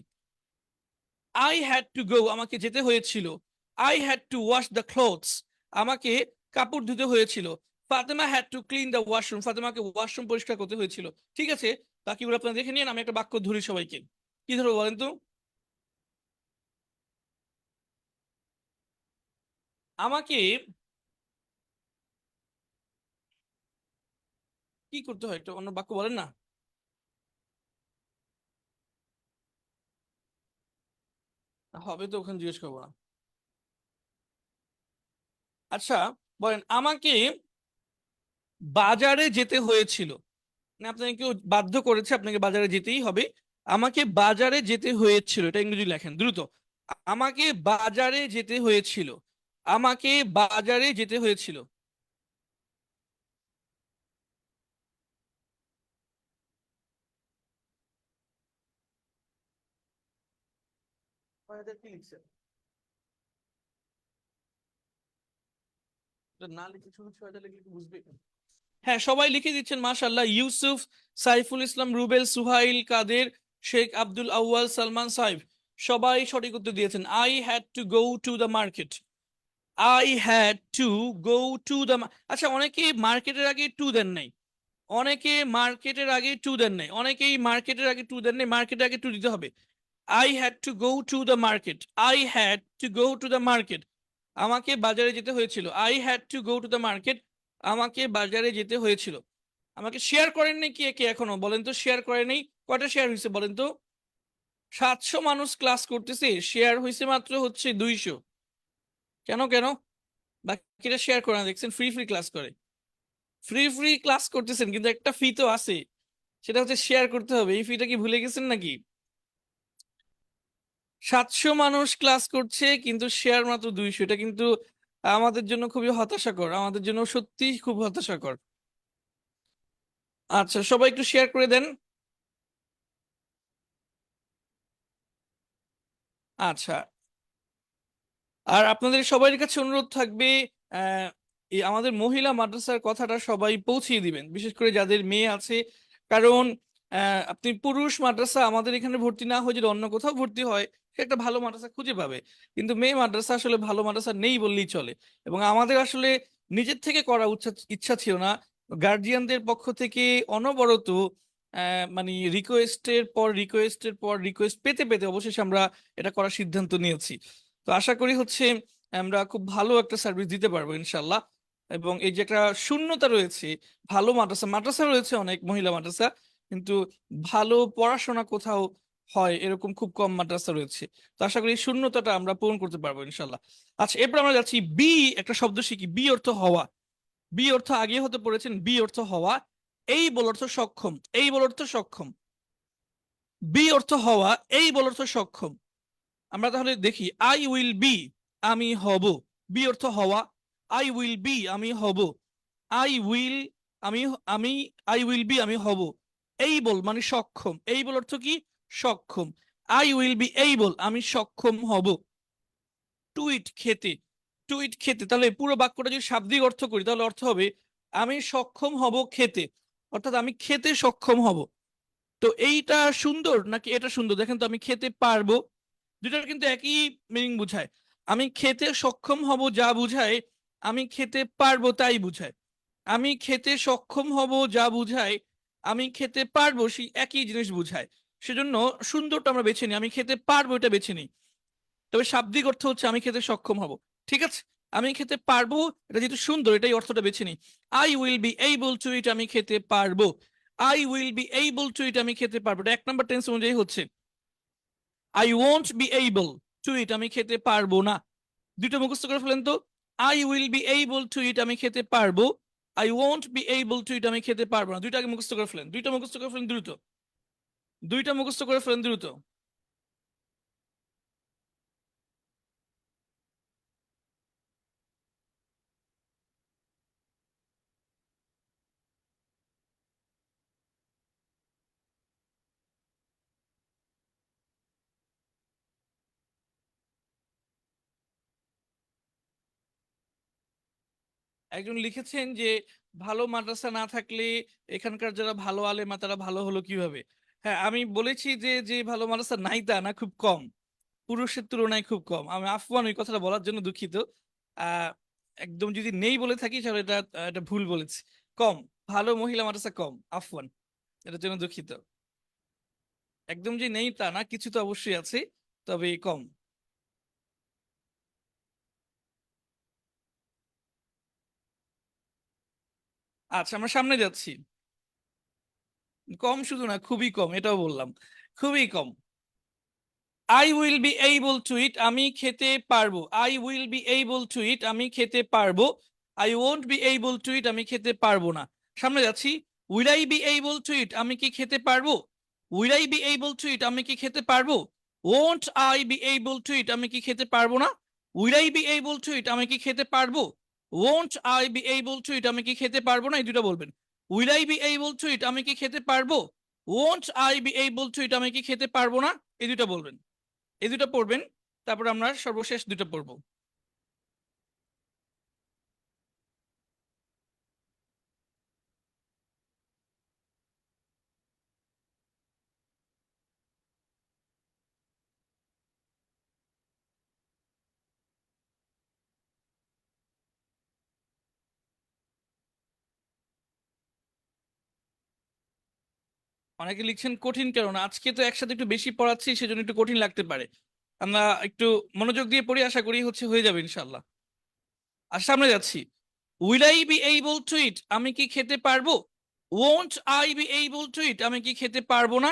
আই হ্যাড টু গো, আমাকে যেতে হয়েছিল। I had to wash the clothes, আমাকে কাপড় ধুতে হয়েছিল। Fatema had to clean the washroom, ফাতেমাকে ওয়াশরুম পরিষ্কার করতে হয়েছিল। ঠিক আছে, বাকিগুলো আপনারা দেখে নিন, আমি একটা বাক্য ধরি সবাইকে। কি ধরবো বলেন তো? আমাকে কি করতে হয়, একটা অন্য বাক্য বলেন না। হবে তো, ওখানে জিজ্ঞেস করবো না। আচ্ছা, বলেন আমাকে বাজারে যেতে হয়েছিল। মানে আপনাকে কেউ বাধ্য করেছে, আপনাকে বাজারে যেতেই হবে। আমাকে বাজারে যেতে হয়েছিল, এটা ইংরেজি লেখেন দ্রুত। আমাকে বাজারে যেতে হয়েছিল। আমাকে বাজারে যেতে হয়েছিল। ছয় হাজার কি লিখছেন? এটা না লিখে শুধু 6,000 লিখলে কি বুঝবে? হ্যাঁ, সবাই লিখে দিচ্ছেন, মাশাল্লাহ। ইউসুফ, সাইফুল ইসলাম, রুবেল, সুহাইল, কাদের, শেখ আব্দুল আউয়াল, সালমান, সাইফ, সবাই সঠিক উত্তর দিয়েছেন। I had to go to the market. I had to go to the, আচ্ছা, অনেকে মার্কেটের আগে টু দেন নাই। অনেকে মার্কেটের আগে টু দেন নাই, অনেকেই মার্কেটের আগে টু দেন নাই, মার্কেটের আগে টু দিতে হবে। I had to go to the market. I had to go to the market, আমাকে বাজারে যেতে হয়েছিল। I had to go to the market, আমাকে বাজারে যেতে হয়েছিল। আমাকে শেয়ার করেন নাই কে কে এখনো বলেন তো, শেয়ার করে নেই? কয়টা শেয়ার হয়েছে বলেন তো? 700 মানুষ ক্লাস করতেছে, শেয়ার হয়েছে মাত্র হচ্ছে 200। কেন কেন? বাকিটা শেয়ার করে না, দেখছেন ফ্রি ফ্রি ক্লাস করে। ফ্রি ফ্রি ক্লাস করতেছেন, কিন্তু একটা ফি তো আছে, সেটা হচ্ছে শেয়ার করতে হবে। এই ফিটা কি ভুলে গেছেন নাকি? 700 মানুষ ক্লাস করছে কিন্তু শেয়ার মাত্র 200, এটা কিন্তু আমাদের জন্য খুবই হতাশাকর, আমাদের জন্য সত্যি খুব হতাশাকর। আচ্ছা, সবাই একটু শেয়ার করে দেন। আচ্ছা, আর আপনাদের সবার কাছে অনুরোধ থাকবে, আহ এই আমাদের মহিলা মাদ্রাসার কথাটা সবাই পৌঁছিয়ে দিবেন, বিশেষ করে যাদের মেয়ে আছে। কারণ আপনি পুরুষ মাদ্রাসা আমাদের এখানে ভর্তি না হয়ে যদি অন্য কোথাও ভর্তি হয়, সে একটা ভালো মাদ্রাসা খুঁজে পাবে। কিন্তু মেয়ে মাদ্রাসা আসলে ভালো মাদ্রাসা নেই বললেই চলে। এবং আমাদের আসলে নিজের থেকে করা ইচ্ছা ছিল না, গার্জিয়ানদের পক্ষ থেকে অনবরত মানে রিকোয়েস্টের পর রিকোয়েস্ট পেতে পেতে অবশেষে আমরা এটা করার সিদ্ধান্ত নিয়েছি। তো আশা করি হচ্ছে আমরা খুব ভালো একটা সার্ভিস দিতে পারবো ইনশাল্লাহ। এবং এই যে একটা শূন্যতা রয়েছে, ভালো মাদ্রাসা মাদ্রাসা রয়েছে অনেক মহিলা মাদ্রাসা, কিন্তু ভালো পড়াশোনা কোথাও হয় এরকম খুব কম মাদ্রাসা রয়েছে। তো আশা করি এই শূন্যতাটা আমরা পূরণ করতে পারবো ইনশাল্লাহ। আচ্ছা, এরপর আমরা যাচ্ছি বি। একটা শব্দ শিখি, বি অর্থ হওয়া। বি অর্থ আগে হতে পড়েছেন, বি অর্থ হওয়া। এই বল অর্থ সক্ষম, এই বল অর্থ সক্ষম। বি অর্থ হওয়া, এই বল অর্থ সক্ষম। আমরা তাহলে দেখি, আই উইল বি, আমি হব। বি অর্থ হওয়া, আই উইল বি, আমি হব। আই উইল, আমি আমি আই উইল বি, আমি হব। এইবল মানে সক্ষম, এইবল অর্থ কি? সক্ষম। আই উইল বি এইবল, আমি সক্ষম হব। টু ইট, খেতে। টু ইট, খেতে। তাহলে পুরো বাক্যটা যদি শাব্দিক অর্থ করি তাহলে অর্থ হবে আমি সক্ষম হব খেতে, অর্থাৎ আমি খেতে সক্ষম হব। তো এইটা সুন্দর নাকি এটা সুন্দর? দেখেন তো, আমি খেতে পারবো, দুটার কিন্তু একই মিনিং বুঝায়। আমি খেতে সক্ষম হব যা বুঝায়, আমি খেতে পারবো তাই বুঝায়। আমি খেতে সক্ষম হব যা বুঝায়, আমি খেতে পারবো সেই একই জিনিস বুঝায়। সেজন্য সুন্দরটা আমরা বেছে নিই, আমি খেতে পারবো এটা বেছে নিই। তবে শাব্দিক অর্থ হচ্ছে আমি খেতে সক্ষম হব। ঠিক আছে, আমি খেতে পারবো, এটা যেহেতু সুন্দর এটাই অর্থটা বেছে নিই। I will be able to eat, আমি খেতে পারবো। I will be able to eat, আমি খেতে পারবো। এটা 1 নম্বর টেন্স অনুযায়ী হচ্ছে। I won't be able to eat, আমি খেতে পারবো না। দুটো মুখস্থ করে ফেলেন তো। I will be able to eat, আমি খেতে পারবো। I won't be able to eat, আমি খেতে পারবো না। দুইটা আগে মুখস্থ করে ফেলেন, দুইটা মুখস্থ করে ফেলেন দ্রুত। দুইটা মুখস্থ করে ফেলেন দ্রুত। একজন লিখেছেন যে ভালো মাদ্রাসা না থাকলে এখানকার যারা ভালো আলেমা তারা ভালো হলো কিভাবে? হ্যাঁ, আমি বলেছি যে যে ভালো মাদ্রাসা নাই তা না, খুব কম, পুরুষের তুলনায় খুব কম। আমি আফওয়ান ওই কথাটা বলার জন্য দুঃখিত। আহ একদম যদি নেই বলে থাকি তাহলে এটা ভুল বলেছি। কম, ভালো মহিলা মাদ্রাসা কম, আফওয়ান, এটার জন্য দুঃখিত। একদম যে নেই তা না, কিছু তো অবশ্যই আছে, তবে কম। আচ্ছা, আমরা সামনে যাচ্ছি। কম শুধু না, খুবই কম, এটাও বললাম, খুবই কম। I will be able to eat, আমি খেতে পারবো। I will be able to eat, আমি খেতে পারবো। I won't be able to eat, আমি খেতে পারবো না। সামনে যাচ্ছি। Will I be able to eat, আমি কি খেতে পারবো? Will I be able to eat, আমি কি খেতে পারবো? Won't I be able to eat, আমি কি খেতে পারবো না? Will I be able to eat, আমি কি খেতে পারবো? Won't I be able to eat, আমি কি খেতে পারবো না? এই দুটো বলবেন। Will I be able to eat, আমি কি খেতে পারবো? Won't I be able to eat, আমি কি খেতে পারবো না? এই দুটো বলবেন, এই দুটো পড়বেন। তারপর আমরা সর্বশেষ দুটো পড়বো। অনেকে লিখছেন কঠিন কেন না, আজকে তো একসাথে একটু বেশি পড়াচ্ছি সেজন্য একটু কঠিন লাগতে পারে। আমরা একটু মনোযোগ দিয়ে পড়ি, আশা করি হচ্ছে হয়ে যাবে ইনশাল্লাহ। আর সামনে যাচ্ছি। Will I be able to eat, আমি কি খেতে পারবো? Won't I be able to eat, আমি কি খেতে পারবো না?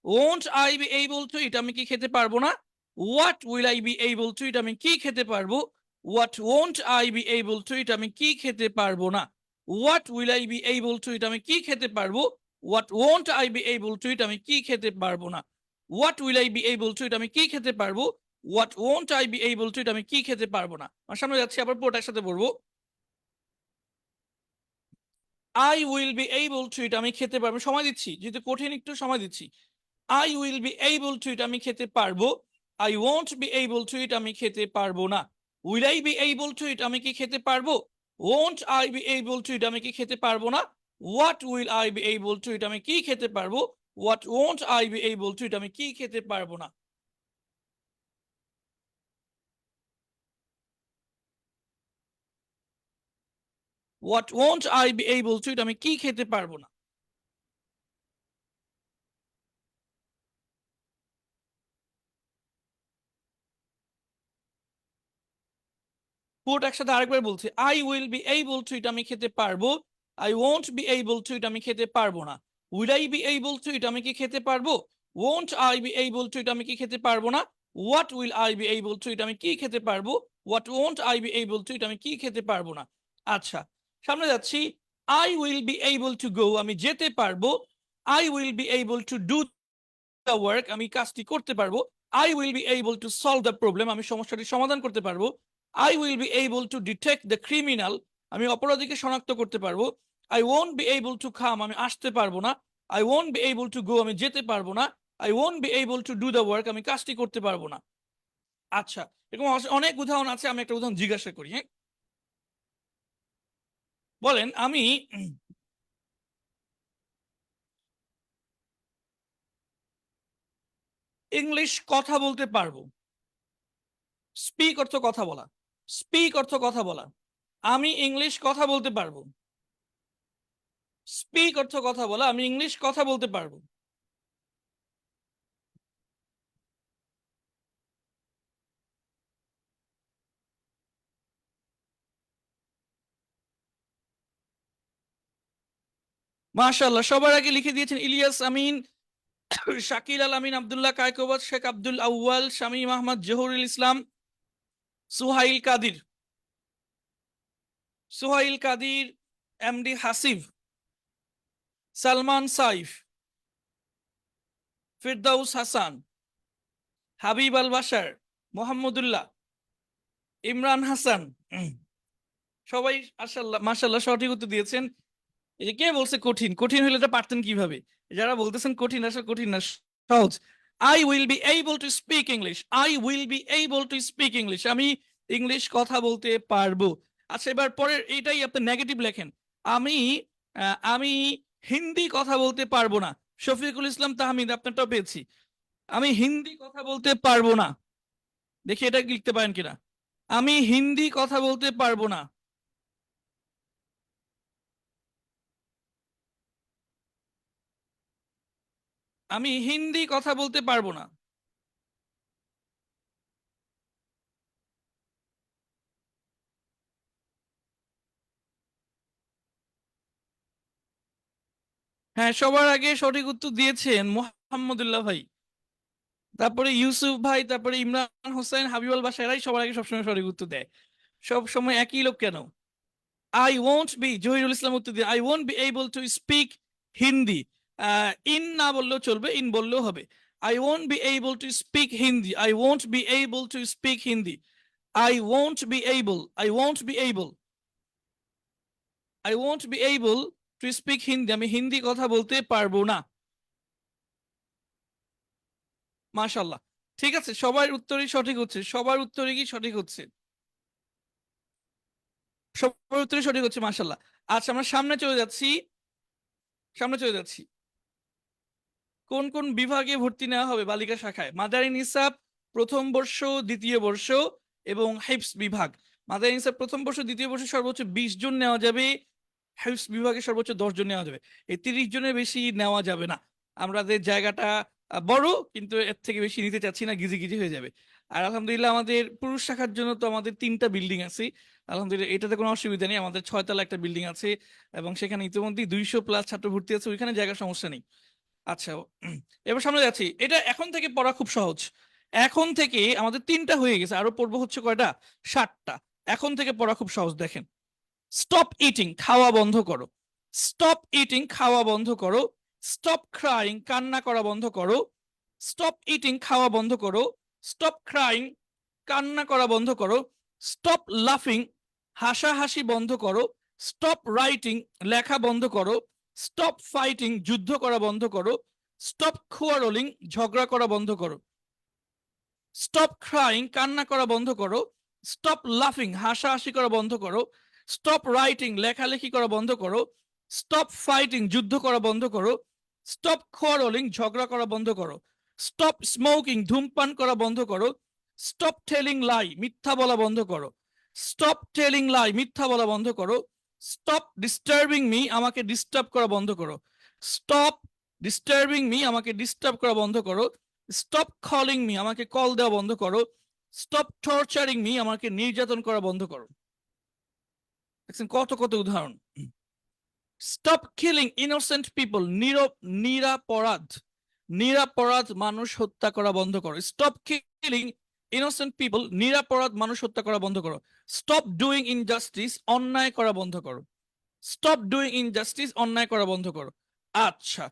Won't I be able to eat, আমি কি খেতে পারবো না? What will I be able to eat, আমি কি খেতে পারবো? What won't I be able to eat, আমি কি খেতে পারবো না? What will I be able to eat, আমি কি খেতে পারবো? What won't I be able to eat, আমি কি খেতে পারবো না? What will I be able to, এটা আমি কি খেতে পারবো। What won't I be able to, এটা আমি কি খেতে পারবো না। আমার সামনে যাচ্ছি, আবার পুরোটার সাথে বলবো। I will be able to, এটা আমি খেতে পারবো, সময় দিচ্ছি যেহেতু কঠিন একটু সময় দিচ্ছি। I will be able to, এটা আমি খেতে পারবো। I won't be able to, এটা আমি খেতে পারবো না। Will I be able to, এটা আমি কি খেতে পারবো। Won't I be able to, এটা আমি কি খেতে পারবো না। What will I be able to, এটা আমি কি খেতে পারবো। What won't I be able to, এটা আমি কি খেতে পারবো না। What won't I be able to, এটা আমি কি খেতে পারবো না। পুরোটা একসাথে আরেকবার বলছি। I will be able to, এটা আমি খেতে পারবো। I won't be able to, এটা আমি খেতে পারবো না। Will I be able to, এটা আমি কি খেতে পারবো। Won't I be able to, এটা আমি কি খেতে পারবো না। What will I be able to, এটা আমি কি খেতে পারবো। What won't I be able to, এটা আমি কি খেতে পারবো না। আচ্ছা, সামনে যাচ্ছি। I will be able to go, আমি যেতে পারবো। I will be able to do the work, আমি কাজটি করতে পারবো। I will be able to solve the problem, আমি সমস্যাটি সমাধান করতে পারবো। I will be able to detect the criminal, আমি অপরাধীকে শনাক্ত করতে পারবো। I won't be able to come, আমি আসতে পারবো না। I won't be able to go, আমি যেতে পারবো না। I won't be able to do the work, আমি কাজটি করতে পারবো না। আচ্ছা, এরকম অনেক উদাহরণ আছে, আমি একটা উদাহরণ জিজ্ঞাসা করি। হ্যাঁ, বলেন আমি ইংলিশ কথা বলতে পারবো। স্পিক অর্থ কথা বলা। স্পিক অর্থ কথা বলা। আমি ইংলিশ কথা বলতে পারবো। স্পিক অর্থ কথা বলা, আমি ইংলিশ কথা বলতে পারবো। মাশাআল্লাহ, সবার আগে লিখে দিয়েছেন ইলিয়াস আমিন, শাকিল আল আমিন, আব্দুল্লাহ কায়কোবাদ, শেখ আব্দুল আউয়াল, শামীম আহমদ, জহুরুল ইসলাম, সুহাইল কাদির, সুহাইল কাদির, এমডি হাসিব, সালমান সাইফ, ফিরদাউস হাসান, হাবিব আল বাশার, মোহাম্মদুল্লাহ, ইমরান হাসান। সবাই মাশাআল্লাহ মাশাআল্লাহ সঠিক উত্তর দিয়েছেন। এই যে কে বলছে কঠিন, কঠিন হলে এটা পারতেন কিভাবে। যারা বলতেছেন কঠিন, আসলে কঠিন না, সহজ। I will be able to speak English, I will be able to speak English, আমি ইংলিশ কথা বলতে পারবো। আচ্ছা, এবার পরের এইটাই আপনি নেগেটিভ লেখেন। আমি আমি হিন্দি কথা বলতে পারবো না। শফিকুল ইসলাম তাহমিদ, আপনারটাও পেয়েছি। আমি হিন্দি কথা বলতে পারবো না। দেখি এটা লিখতে পারেন কিনা। আমি হিন্দি কথা বলতে পারবো না। আমি হিন্দি কথা বলতে পারবো না। হ্যাঁ, সবার আগে সঠিক উত্তর দিয়েছেন মোহাম্মদুল্লাহ ভাই, তারপরে ইউসুফ ভাই, তারপরে ইমরান হোসেন, হাবিবুল বাশা, এরাই সবার আগে সবসময় সঠিক উত্তর দেয়। সব সময় একই লোক কেন। আই ওয়ন্ট বি, জহিরুল ইসলাম উত্তর দিয়ে, I won't be able to speak Hindi. In না বললেও চলবে, ইন বললেও হবে। I won't be able to speak Hindi, I won't be able to speak Hindi. I won't be able, I won't be able, I won't be able to speak Hindi, আমি হিন্দি কথা বলতে পারবো না। মাশাল্লাহ, ঠিক আছে, সবার উত্তরই সঠিক হচ্ছে, সবার উত্তরই কি সঠিক হচ্ছে, সবার উত্তরই সঠিক হচ্ছে, মাশাল্লাহ। আচ্ছা, আমরা সামনে চলে যাচ্ছি, সামনে চলে যাচ্ছি। কোন কোন বিভাগে ভর্তি নেওয়া হবে বালিকা শাখায়। মাদারিন নিসাব প্রথম বর্ষ, দ্বিতীয় বর্ষ এবং হিফস বিভাগ। মাদারিন নিসাব প্রথম বর্ষ, দ্বিতীয় বর্ষ সর্বোচ্চ 20 জন নেওয়া যাবে। হিফস বিভাগে সর্বোচ্চ 10 জন নেওয়া যাবে। এই 30 জনের বেশি নেওয়া যাবে না। আমাদের জায়গাটা বড়, কিন্তু এর থেকে বেশি নিতে চাচ্ছি না, গিজি গিজি হয়ে যাবে। আর আলহামদুলিল্লাহ আমাদের পুরুষ শাখার জন্য তো আমাদের 3টা বিল্ডিং আছে। আলহামদুলিল্লাহ, এটাতে কোনো অসুবিধা নেই। আমাদের 6 তলা একটা বিল্ডিং আছে এবং সেখানে ইতিমধ্যেই 200+ ছাত্র ভর্তি আছে, ওইখানে জায়গা সমস্যা নেই। আচ্ছা, এবার সামনে যাচ্ছি। এটা এখন থেকে পড়া খুব সহজ। এখন থেকে আমাদের 3টা হয়ে গেছে, আরো পড়বো হচ্ছে কয়টা, 7টা। এখন থেকে পড়া খুব সহজ, দেখেন। স্টপ ইটিং, খাওয়া বন্ধ করো। স্টপ ইটিং, খাওয়া বন্ধ করো। স্টপ ক্রাইং, কান্না করা বন্ধ করো। স্টপ ইটিং, খাওয়া বন্ধ করো। স্টপ ক্রাইং, কান্না করা বন্ধ করো। স্টপ লাফিং, হাসাহাসি বন্ধ করো। স্টপ রাইটিং, লেখা বন্ধ করো। স্টপ ফাইটিং, যুদ্ধ করা বন্ধ করো। স্টপ কোয়ারলিং, ঝগড়া করা বন্ধ করো। স্টপ ক্রাইং, কান্না করা বন্ধ করো। স্টপ লাফিং, হাসাহাসি করা বন্ধ করো। স্টপ রাইটিং, লেখালেখি করা বন্ধ করো। স্টপ ফাইটিং, যুদ্ধ করা বন্ধ করো। স্টপ কোয়ারলিং, ঝগড়া করা বন্ধ করো। স্টপ স্মোকিং, ধূমপান করা বন্ধ করো। স্টপ টেলিং লাই, মিথ্যা বলা বন্ধ করো। স্টপ টেলিং লাই, মিথ্যা বলা বন্ধ করো। স্টপ ডিস্টার্বিং মি, আমাকে ডিস্টার্ব করা বন্ধ করো। স্টপ ডিস্টার্বিং মি, আমাকে ডিস্টার্ব করা বন্ধ করো। স্টপ কলিং মি, আমাকে কল দেওয়া বন্ধ করো। স্টপ টর্চারিং মি, আমাকে নির্যাতন করা বন্ধ করো। দেখছেন কত কত উদাহরণ। স্টপ কিলিং ইনোসেন্ট পিপল, নিরাপরাধ নিরাপরাধ মানুষ হত্যা করা বন্ধ করো। স্টপ কিলিং ইনোসেন্ট পিপল, নিরাপরাধ মানুষ হত্যা করা বন্ধ করো। স্টপ ডুইং ইনজাস্টিস, অন্যায় করা বন্ধ করো। স্টপ ডুইং ইনজাস্টিস, অন্যায় করা বন্ধ করো। আচ্ছা,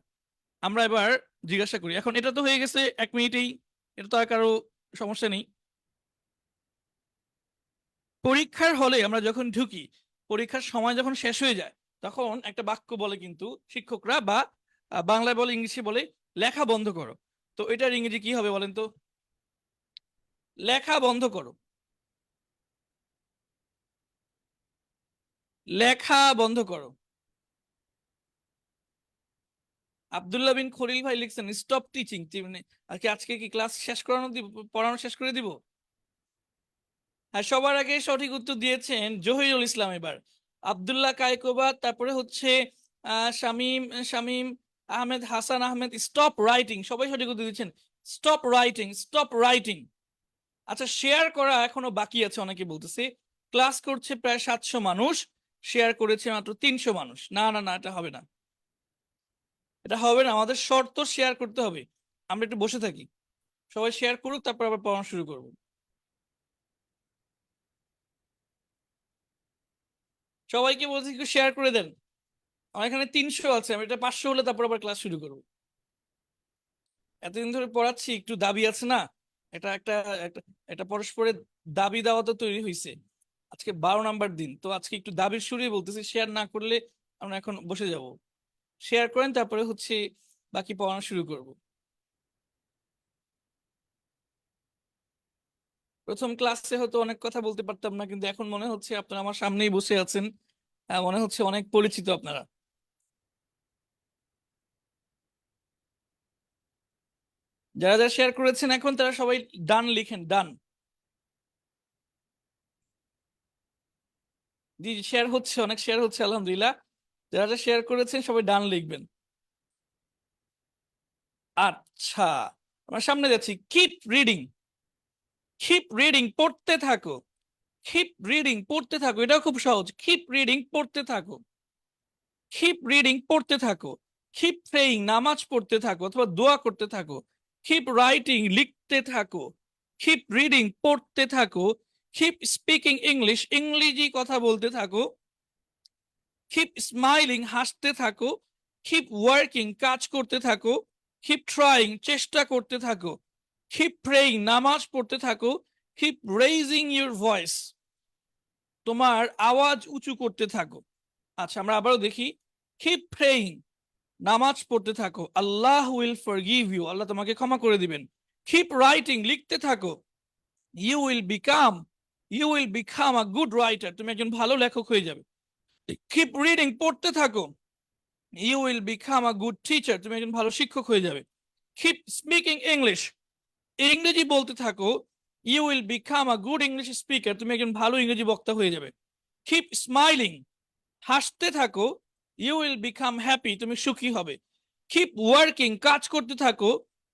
আমরা এবার জিজ্ঞাসা করি। এখন এটা তো হয়ে গেছে 1 মিনিটেই, এটা তো আর কারো সমস্যা নেই। পরীক্ষার হলে আমরা যখন ঢুকি, পরীক্ষার সময় যখন শেষ হয়ে যায়, তখন একটা বাক্য বলে কিন্তু শিক্ষকরা, বা বাংলায় বলে, ইংলিশে বলে, লেখা বন্ধ করো। তো এটার ইংরেজি কি হবে বলেন তো? লেখা বন্ধ করো, লেখা বন্ধ করো। আব্দুল্লাহ বিন খলিল ভাই লিখছেন স্টপ টিচিং। মানে আজকে কি ক্লাস শেষ করানো দিব, পড়ানো শেষ করে দিব? হ্যাঁ, সবার আগে সঠিক উত্তর দিয়েছেন জহিরুল ইসলাম। এবার আব্দুল্লাহ কায়কোবাদ, তারপরে হচ্ছে শামীম শামীম আহমেদ, হাসান আহমেদ। স্টপ রাইটিং, সবাই সঠিক উত্তর দিচ্ছেন। Stop writing, stop writing. আচ্ছা, শেয়ার করা এখনো বাকি আছে, অনেকে বলতেছে। ক্লাস করছে প্রায় 700 মানুষ, শেয়ার করেছে মাত্র 300 মানুষ। না না না, এটা হবে না, এটা হবে না। আমাদের শর্ত শেয়ার করতে হবে। আমরা একটু বসে থাকি, সবাই শেয়ার করুক, তারপর আবার পড়ানো শুরু করবো। সবাইকে বলছি একটু শেয়ার করে দেন। আমার এখানে 300 আছে, আমি এটা 500 হলে তারপর আবার ক্লাস শুরু করবো। এতদিন ধরে পড়াচ্ছি, একটু দাবি আছে না? এটা একটা একটা এটা পরস্পরের দাবি দাওয়া তো তৈরি হয়েছে। আজকে 12 নাম্বার দিন, তো আজকে একটু দাবির সুরেই বলতেছি, শেয়ার না করলে আমরা এখন বসে যাব। শেয়ার করেন, তারপরে হচ্ছে বাকি পড়ানো শুরু করব। প্রথম ক্লাসে হয়তো অনেক কথা বলতে পারতাম না, কিন্তু এখন মনে হচ্ছে আপনারা আমার সামনেই বসে আছেন। মনে হচ্ছে অনেক পরিচিত আপনারা। যারা যারা শেয়ার করেছেন এখন, তারা সবাই ডান লিখেন, ডান। জি, শেয়ার হচ্ছে, অনেক শেয়ার হচ্ছে, আলহামদুলিল্লাহ। যারা যারা শেয়ার করেছেন সবাই ডান লিখবেন। আচ্ছা, আমরা সামনে যাচ্ছি। কিপ রিডিং, কিপ রিডিং, পড়তে থাকো। কিপ রিডিং, পড়তে থাকো, এটাও খুব সহজ। কিপ রিডিং, পড়তে থাকো। কিপ রিডিং, পড়তে থাকো। কিপ প্রেইং, নামাজ পড়তে থাকো অথবা দোয়া করতে থাকো। কিপ রাইটিং, লিখতে থাকো। কিপ রিডিং, পড়তে থাকো। কিপ স্পিকিং ইংলিশ, ইংরেজি কথা বলতে থাকো। কিপ স্মাইলিং, হাসতে থাকো। কিপ ওয়ার্কিং, কাজ করতে থাকো। কিপ ট্রাইং, চেষ্টা করতে থাকো। কিপ প্রেইং, নামাজ পড়তে থাকো। কিপ রেইজিং ইউর ভয়েস, তোমার আওয়াজ উঁচু করতে থাকো। আচ্ছা, আমরা আবারও দেখি। কিপ প্রেইং, নামাজ পড়তে থাকো। আল্লাহ উইল ফরগিভ ইউ, আল্লাহ তোমাকে ক্ষমা করে দিবেন। কিপ রাইটিং, লিখতে থাকো। You will become, you will become a good writer, তুমি একজন ভালো লেখক হয়ে যাবে। কিপ রিডিং, পড়তে থাকো। You will become a good teacher, তুমি একজন ভালো শিক্ষক হয়ে যাবে। কিপ স্পিকিং ইংলিশ, ইংরেজি বলতে থাকো। You will become a good English speaker, তুমি একজন ভালো ইংরেজি বক্তা হয়ে যাবে। কিপ স্মাইলিং, হাসতে থাকো। ইউ উইল বিকাম হ্যাপি, তুমি সুখী হবে। কিপ ওয়ার্কিং, কাজ করতে থাকো।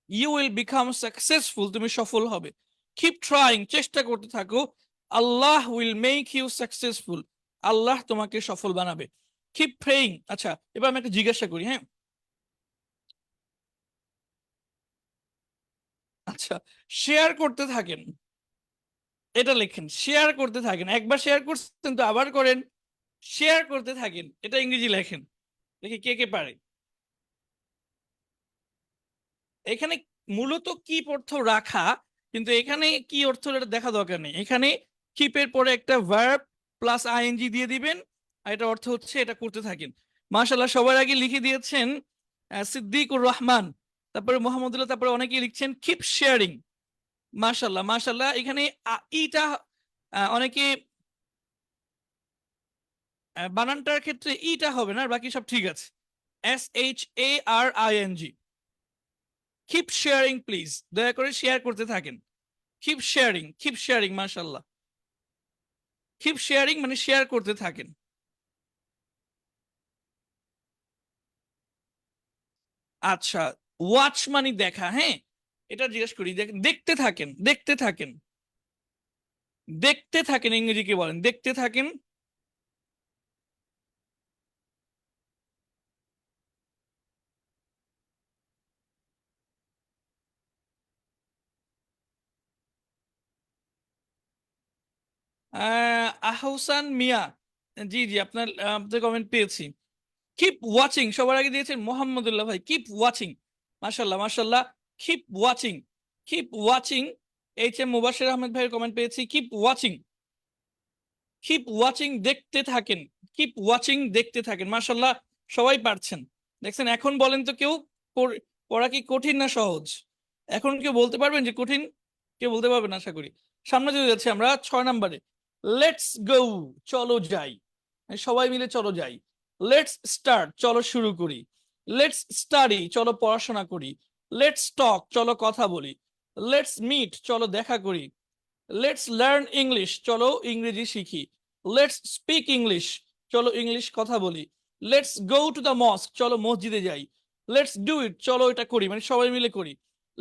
ইউ উইল বিকাম সাকসেসফুল, তুমি সফল হবে। কিপ ট্রাইং, চেষ্টা করতে থাকো। Allah will make you successful, আল্লাহ তোমাকে সফল বানাবে। Keep praying. আচ্ছা, এবার আমি একটা জিজ্ঞাসা করি, হ্যাঁ? আচ্ছা, শেয়ার করতে থাকেন, এটা লেখেন। শেয়ার করতে থাকেন, একবার শেয়ার করছেন তো আবার করেন। শেয়ার করতে থাকেন, এটা ইংরেজি লেখেন। দেখি কে কে পারে। এখানে মূলত কিপ অর্থ রাখা, কিন্তু এখানে কি অর্থ এটা দেখা দরকার নেই। এখানে কিপের পরে একটা ভার্ব প্লাস আইএনজি দিয়ে দিবেন, আর এটা অর্থ হচ্ছে এটা করতে থাকেন। মাশাআল্লাহ, সবার আগে লিখে দিয়েছেন সিদ্দিকুর রহমান, তারপরে মোহাম্মদুল্লাহ, তারপরে অনেকেই লিখছেন কিপ শেয়ারিং। মাশাআল্লাহ মাশাআল্লাহ। এখানে ইটা অনেকে বানানটার ক্ষেত্রে ইটা হবে না, বাকি সব ঠিক আছে। SHARING। কিপ শেয়ারিং প্লিজ, দয়া করে শেয়ার করতে থাকেন। কিপ শেয়ারিং, কিপ শেয়ারিং, মাশাআল্লাহ। কিপ শেয়ারিং মানে শেয়ার করতে থাকেন। আচ্ছা, ওয়াচ মানে দেখা, হ্যাঁ এটা জিজ্ঞেস করি, দেখতে থাকেন, দেখতে থাকেন, দেখতে থাকেন, ইংরেজি কি বলেন, দেখতে থাকেন। আহসান মিয়া, জি জি, আপনার কমেন্ট পেয়েছি। কিপ ওয়াচিং সবার আগে দিয়েছেন মোহাম্মদুল্লাহ ভাই, কিপ ওয়াচিং। মাশাল্লাহ মাশাল্লাহ, keep watching, keep watching. HM Mubashir Ahmed ভাইয়ের কমেন্ট পেয়েছি, কিপ ওয়াচিং, কিপ ওয়াচিং, দেখতে থাকেন, কিপ ওয়াচিং, দেখতে থাকেন। মাশাল্লাহ, সবাই পারছেন। দেখছেন, এখন বলেন তো কেউ পড়া কি কঠিন না সহজ? এখন কেউ বলতে পারবেন যে কঠিন? কেউ বলতে পারবেন আশা করি। সামনে চলে যাচ্ছি আমরা 6 নম্বরে। লেটস গো, চলো যাই, সবাই মিলে চলো যাই। লেটস স্টার্ট, চলো শুরু করি। লেটস স্টাডি, চলো পড়াশোনা করি। লেটস টক, চলো কথা বলি। লেটস মিট, চলো দেখা করি। লেটস লার্ন ইংলিশ, চলো ইংরেজি শিখি। লেটস স্পিক ইংলিশ, চলো ইংলিশ কথা বলি। Let's go to the mosque, চলো মসজিদে যাই। লেটস ডু ইট, চলো এটা করি, মানে সবাই মিলে করি।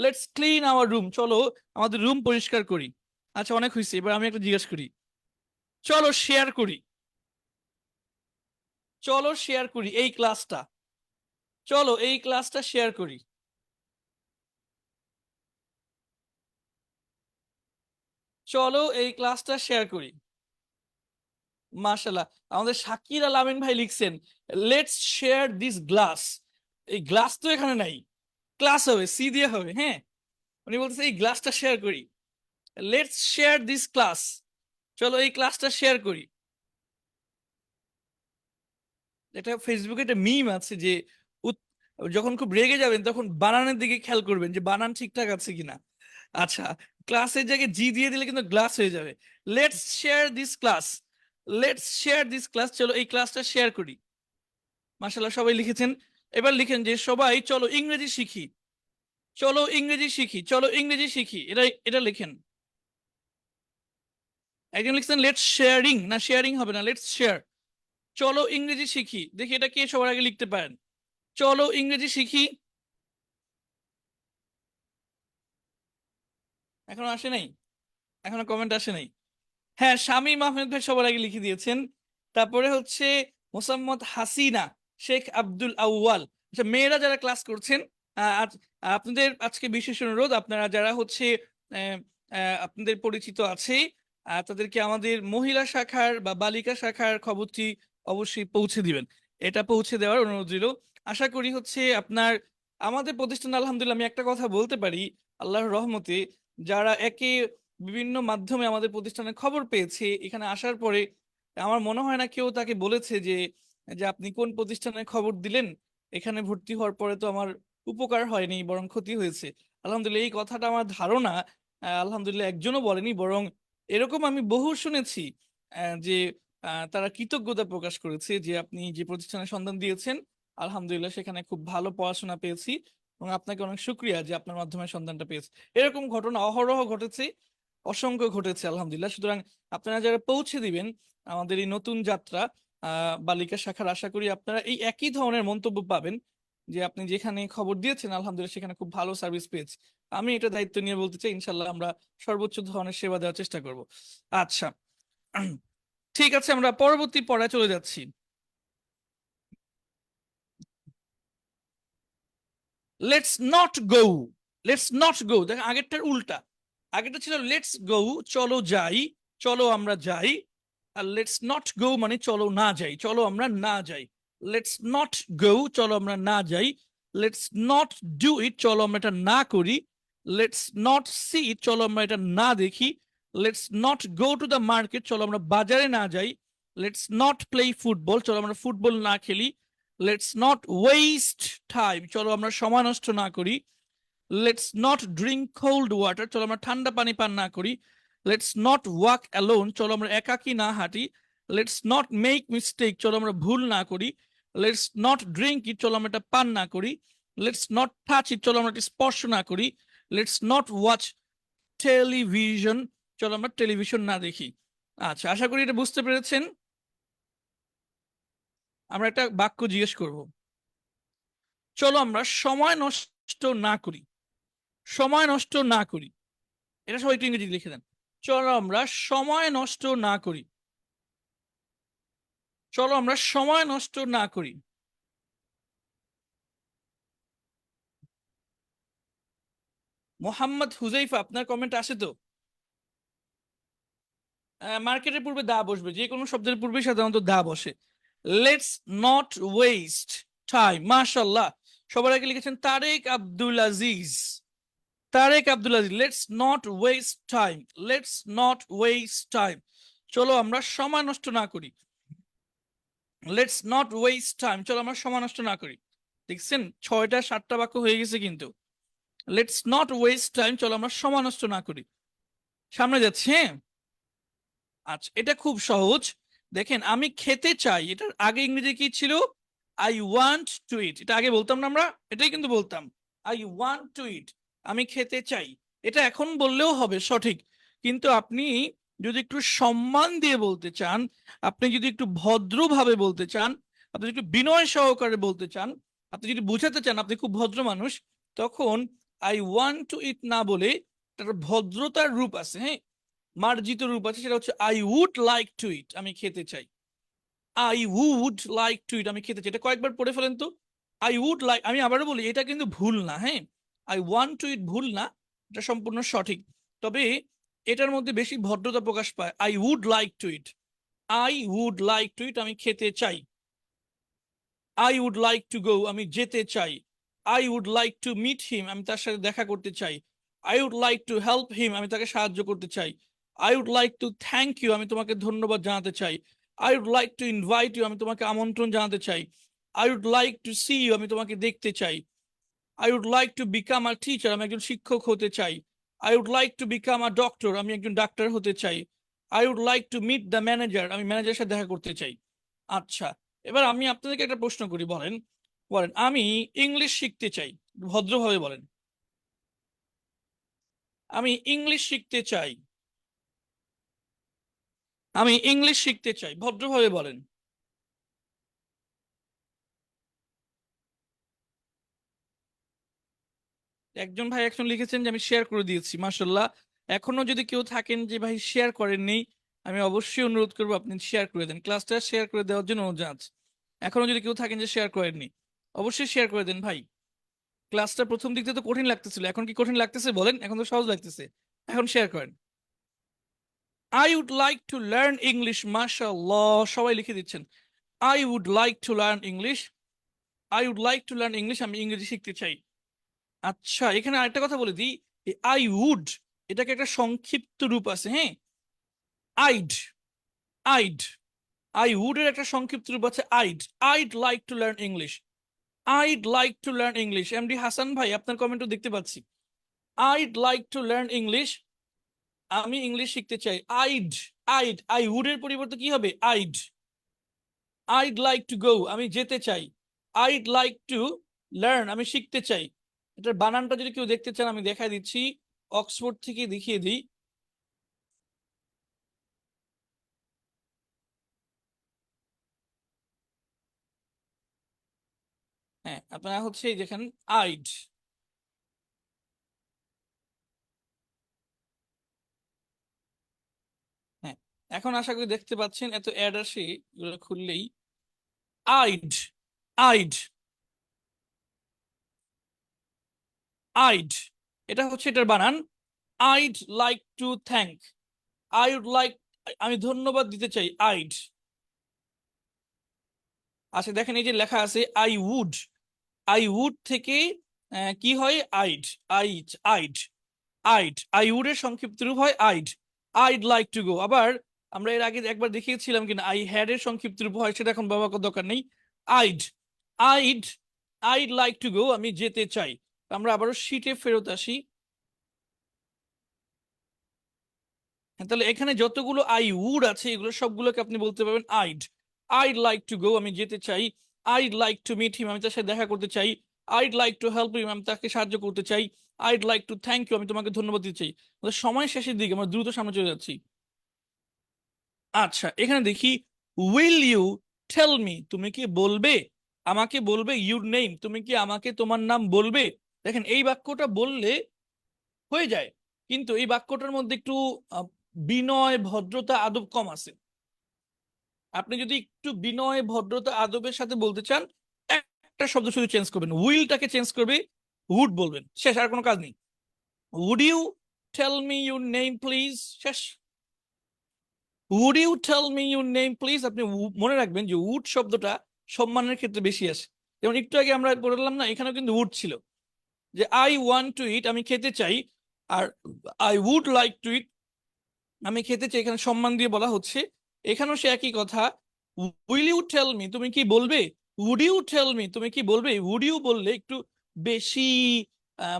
লেটস ক্লিন আওয়ার রুম, চলো আমাদের রুম পরিষ্কার করি। আচ্ছা, অনেক হয়েছে, এবার আমি একটা জিজ্ঞেস করি, চলো শেয়ার করি, চলো শেয়ার করি এই ক্লাসটা, চলো এই ক্লাসটা শেয়ার করি। চলো এই ক্লাসটা শেয়ার করি। মাশাল্লাহ, আমাদের শাকির আল আমিন ভাই লিখছেন লেটস শেয়ার দিস গ্লাস। এই গ্লাস তো এখানে নাই, ক্লাস হবে, সি দিয়ে হবে, হ্যাঁ। উনি বলতেছে এই গ্লাসটা শেয়ার করি। লেটস শেয়ার দিস ক্লাস, চলো এই ক্লাসটা শেয়ার করি। এটা ফেসবুকে একটা মিম আছে যে উত- যখন খুব রেগে যাবেন তখন বানানের দিকে খেয়াল করবেন যে বানান ঠিকঠাক আছে কিনা। আচ্ছা, ক্লাসের জায়গায় জি দিয়ে দিলে কিন্তু গ্লাস হয়ে যাবে। Let's share this class, let's share this class, চলো এই ক্লাসটা শেয়ার করি। মাশাআল্লাহ, সবাই লিখেছেন। এবার লিখেন যে সবাই চলো ইংরেজি শিখি, চলো ইংরেজি শিখি, চলো ইংরেজি শিখি, এটা এটা লিখেন। একজন লিখছেন লেটস শেয়ারিং, না শেয়ারিং হবে না, লেটস শেয়ার। চলো ইংরেজি শিখি, দেখি এটা কে সবার আগে লিখতে পারেন। চলো ইংরেজি শিখি। এখনো আসে নাই, এখনো কমেন্ট আসে নাই। হ্যাঁ, শামীম আহমেদ ভাই সবার আগে লিখে দিয়েছেন। তারপরে হচ্ছে মোসাম্মদ হাসিনা, শেখ আব্দুল আউয়াল। আচ্ছা, মেয়েরা যারা ক্লাস করছেন, আপনাদের আজকে বিশেষ অনুরোধ, আপনারা যারা হচ্ছে আহ, আপনাদের পরিচিত আছে, তাদেরকে আমাদের মহিলা শাখার বা বালিকা শাখার খবরটি অবশ্যই পৌঁছে দিবেন। এটা পৌঁছে দেওয়ার অনুরোধ রইল। আশা করি হচ্ছে আপনার আমাদের প্রতিষ্ঠান, আলহামদুলিল্লাহ আমি একটা কথা বলতে পারি, আল্লাহর রহমতে যারা বিভিন্ন মাধ্যমে আমাদের প্রতিষ্ঠানের খবর পেয়েছে, এখানে আসার পরে আমার মনে হয় না কেউ তাকে বলেছে যে যে আপনি কোন প্রতিষ্ঠানে খবর দিলেন, এখানে ভর্তি হওয়ার পরে তো আমার উপকার হয়নি বরং ক্ষতি হয়েছে। আলহামদুলিল্লাহ, এই কথাটা আমার ধারণা আলহামদুলিল্লাহ একজনও বলেনি, বরং এরকম আমি বহু শুনেছি যে তারা কৃতজ্ঞতা প্রকাশ করেছে যে আপনি যে প্রতিষ্ঠানের সন্ধান দিয়েছেন, আলহামদুলিল্লাহ সেখানে খুব ভালো পড়াশোনা পেয়েছি, এবং আপনাকে অনেক শুক্রিয়া যে আপনার মাধ্যমে সন্ধানটা পেয়েছি। এরকম ঘটনা অহরহ ঘটেছে, অসংখ্য ঘটেছে আলহামদুলিল্লাহ। সুতরাং আপনারা যারা পৌঁছে দিবেন আমাদের এই নতুন যাত্রা বালিকা শাখার, আশা করি আপনারা এই একই ধরনের মন্তব্য পাবেন যে আপনি যেখানে খবর দিয়েছেন আলহামদুলিল্লাহ সেখানে খুব ভালো সার্ভিস পেয়েছি। আমি এটা দায়িত্ব নিয়ে বলতে চাই, ইনশাল্লাহ আমরা সর্বোচ্চ ধরনের সেবা দেওয়ার চেষ্টা করব। আচ্ছা, ঠিক আছে, আমরা পরবর্তী পড়ায় চলে যাচ্ছি। Let's not go, let's not go, দেখেন আগেরটার উল্টা। আগেরটা ছিল লেটস গো, চলো যাই, চলো আমরা যাই। আর লেটস নট গো মানে চলো না যাই, চলো আমরা না যাই। লেটস নট গো, চলো আমরা না যাই। লেটস নট ডু ইট, চলো আমরা এটা না করি। লেটস নট সি ইট, চলো আমরা এটা না দেখি। Let's not go to the market, চলো আমরা বাজারে না যাই। লেটস নট প্লে ফুটবল, চলো আমরা ফুটবল না খেলি। লেটস নট ওয়েস্ট টাইম, চলো আমরা সময় নষ্ট না করি। Let's not drink cold water, চলো আমরা ঠান্ডা পানি পান না করি। লেটস নট ওয়াক অ্যালোন, চলো আমরা একাকী না হাঁটি। লেটস নট মেক মিস্টেক, চলো আমরা ভুল না করি। লেটস নট ড্রিঙ্ক ইট, চলো আমরা এটা পান না করি। লেটস নট টাচ ইট, চলো আমরা এটা স্পর্শ না করি। লেটস নট ওয়াচ টেলিভিশন, চলো আমরা টেলিভিশন না দেখি। আচ্ছা, আশা করি এটা বুঝতে পেরেছেন। আমরা একটা বাক্য জিজ্ঞেস করব, চলো আমরা সময় নষ্ট না করি। সময় নষ্ট না করি, এটা সবাই একটু ইংরেজি লিখে দেন। চলো আমরা সময় নষ্ট না করি। চলো আমরা সময় নষ্ট না করি। মোহাম্মদ হুজাইফা, আপনার কমেন্ট আসে তো? মার্কেটের পূর্বে দা বসবে, যে কোনো শব্দের পূর্বে সাধারণত দা বসে। লেটস নট ওয়েস্ট টাইম, মাশাল্লাহ। সবার আগে লিখেছেন Tarek Abdul Aziz. Tarek Abdul Aziz, let's not waste time. Let's not waste time, চলো আমরা সময় নষ্ট না করি। লেটস নট ওয়েস্ট টাইম, চলো আমরা সময় নষ্ট না করি। দেখছেন 6টা 7টা বাক্য হয়ে গেছে কিন্তু। লেটস নট ওয়েস্ট টাইম, চলো আমরা সময় নষ্ট না করি। সামনে যাচ্ছে, হ্যাঁ। আচ্ছা, এটা খুব সহজ। দেখেন, আমি খেতে চাই, এটার আগে ইংরেজি কি ছিল? আই ওয়ান্ট টু ইট। এটা আগে বলতাম না আমরা? এটাই কিন্তু বলতাম, আই ওয়ান্ট টু ইট, আমি খেতে চাই। এটা এখন বললেও হবে সঠিক, কিন্তু আপনি যদি একটু সম্মান দিয়ে বলতে চান, আপনি যদি একটু ভদ্রভাবে বলতে চান, আপনি যদি একটু বিনয় সহকারে বলতে চান, আপনি যদি বুঝাতে চান আপনি খুব ভদ্র মানুষ, তখন আই ওয়ান্ট টু ইট না বলে একটা ভদ্রতার রূপ আছে, হ্যাঁ, মার্জিত রূপ আছে, সেটা হচ্ছে I would like to eat, আমি খেতে চাই। I would like to eat, আমি খেতে চাই। এটা কয়েকবার পড়ে ফেলেন তো। আই উড লাইক, আমি আবারও বলি, এটা কিন্তু ভুল না, হ্যাঁ। আই ওয়ান্ট টু ইট ভুল না, এটা সম্পূর্ণ সঠিক। তবে এটার মধ্যে বেশি ভদ্রতা প্রকাশ পায়। I would like to eat, I would like to eat, আমি খেতে চাই। I would like to go, আমি যেতে চাই। I would like to meet him, আমি তার সাথে দেখা করতে চাই। I would like to help him, আমি তাকে সাহায্য করতে চাই। I would like to thank you, আমি তোমাকে ধন্যবাদ জানাতে চাই। I would like to invite you, আমি তোমাকে আমন্ত্রণ জানাতে চাই। I would like to see you, আমি তোমাকে দেখতে চাই। I would like to become a teacher, আমি একজন শিক্ষক হতে চাই। I would like to become a doctor, আমি একজন ডাক্তার হতে চাই। I would like to meet the manager, আমি ম্যানেজারের সাথে দেখা করতে চাই। আচ্ছা, এবার আমি আপনাদেরকে একটা প্রশ্ন করি, বলেন, বলেন আমি ইংলিশ শিখতে চাই। ভদ্রভাবে বলেন, আমি ইংলিশ শিখতে চাই। আমি ইংলিশ শিখতে চাই, ভদ্রভাবে বলেন। একজন ভাই একজন লিখেছেন যে আমি শেয়ার করে দিয়েছি, মাশাল্লাহ। এখনো যদি কেউ থাকেন যে ভাই শেয়ার করেননি, আমি অবশ্যই অনুরোধ করবো আপনি শেয়ার করে দেন, ক্লাসটা শেয়ার করে দেওয়ার জন্য অনুরোধ জানাচ্ছি। এখনো যদি কেউ থাকেন যে শেয়ার করেননি, অবশ্যই শেয়ার করে দেন ভাই। ক্লাসটা প্রথম দিক দিয়ে তো কঠিন লাগতেছিল, এখন কি কঠিন লাগতেছে বলেন? এখন তো সহজ লাগতেছে। এখন শেয়ার করেন। I would like to learn English, মাশাআল্লাহ, সবাই লিখে দিচ্ছেন। I would like to learn English. I would like to learn English, আমি ইংরেজি শিখতে চাই। আচ্ছা, এখানে আরেকটা কথা বলে দিই, আই উড এটাকে একটা সংক্ষিপ্ত রূপ আছে, হ্যাঁ। আইড, আইড, আই উড এর একটা সংক্ষিপ্ত রূপ আছে I'd. I'd like to learn English. I'd like to learn English. MD Hasan ভাই, আপনার কমেন্টও দেখতে পাচ্ছি। I'd like to learn English, আমি ইংলিশ শিখতে চাই। আইড, আইড, আই উড এর পরিবর্তে কি হবে? I'd. I'd like to go, আমি যেতে চাই। আইড লাইক টু লার্ন, আমি শিখতে চাই। এটার বানানটা যদি কেউ দেখতে চান আমি দেখাই দিচ্ছি, অক্সফোর্ড থেকে দেখিয়ে দিই। হ্যাঁ, আপনারা হচ্ছে এই দেখেন, আইড। হ্যাঁ, এখন আশা করি দেখতে পাচ্ছেন, এত অ্যাড আসে এগুলো খুললেই। আইড, আইড, আইড, এটা হচ্ছে এটার বানান। I'd like to thank, I would like, আমি ধন্যবাদ দিতে চাই। আইড। আচ্ছা দেখেন, এই যে লেখা আছে আই উড, আই উড থেকে কি হয় I'd, I'd I'd I'd, I would এর সংক্ষিপ্ত রূপ হয় I'd, I'd like to go. আবার আমরা এর আগে একবার দেখিয়েছিলাম কিনা আই হ্যাড এর সংক্ষিপ্ত রূপ হয়, সেটা এখন ব্যবহার করার দরকার নেই। I'd, I'd, I'd like to go, আমি যেতে চাই। আমরা আবারও শিটে ফেরত আসি। তাহলে এখানে যতগুলো আই উড আছে এগুলো সবগুলোকে আপনি বলতে পারবেন I'd, I'd like to go, আমি যেতে চাই। I'd like to meet him, আমি তার সাথে দেখা করতে চাই। I'd like to help him, আমি তাকে সাহায্য করতে চাই। I'd like to thank you, আমি তোমাকে ধন্যবাদ দিতে চাই। আমাদের সময় শেষের দিকে, আমরা দ্রুত সামনে চলে যাচ্ছি। আচ্ছা, এখানে দেখি উইল ইউ টেল মি, তুমি কি বলবে, আমাকে বলবে ইউর নেম, তুমি কি আমাকে তোমার নাম বলবে। দেখেন এই বাক্যটা বললে হয়ে যায়, কিন্তু এই বাক্যটার মধ্যে একটু আহ, বিনয় ভদ্রতা আদব কম আছে। আপনি যদি একটু বিনয় ভদ্রতা আদবের সাথে বলতে চান, একটা শব্দ শুধু চেঞ্জ করবেন, উইলটাকে চেঞ্জ করবে, উড বলবেন, শেষ, আর কোনো কাজ নেই। Would you tell me your name please, শেষ। Would you tell me your name please. আপনি মনে রাখবেন যে উড শব্দটা সম্মানের ক্ষেত্রে বেশি আসে। যেমন একটু আগে আমরা বললাম না, এখানেও কিন্তু উড ছিল, যে আই ওয়ান্ট টু ইট, আমি খেতে চাই, আর I would like to eat, আমি খেতে চাই, এখানে সম্মান দিয়ে বলা হচ্ছে। এখানেও সে একই কথা, উইল ইউ টেল মি, তুমি কি বলবে। উড ইউ টেল মি, তুমি কি বলবে। উড ইউ বললে একটু বেশি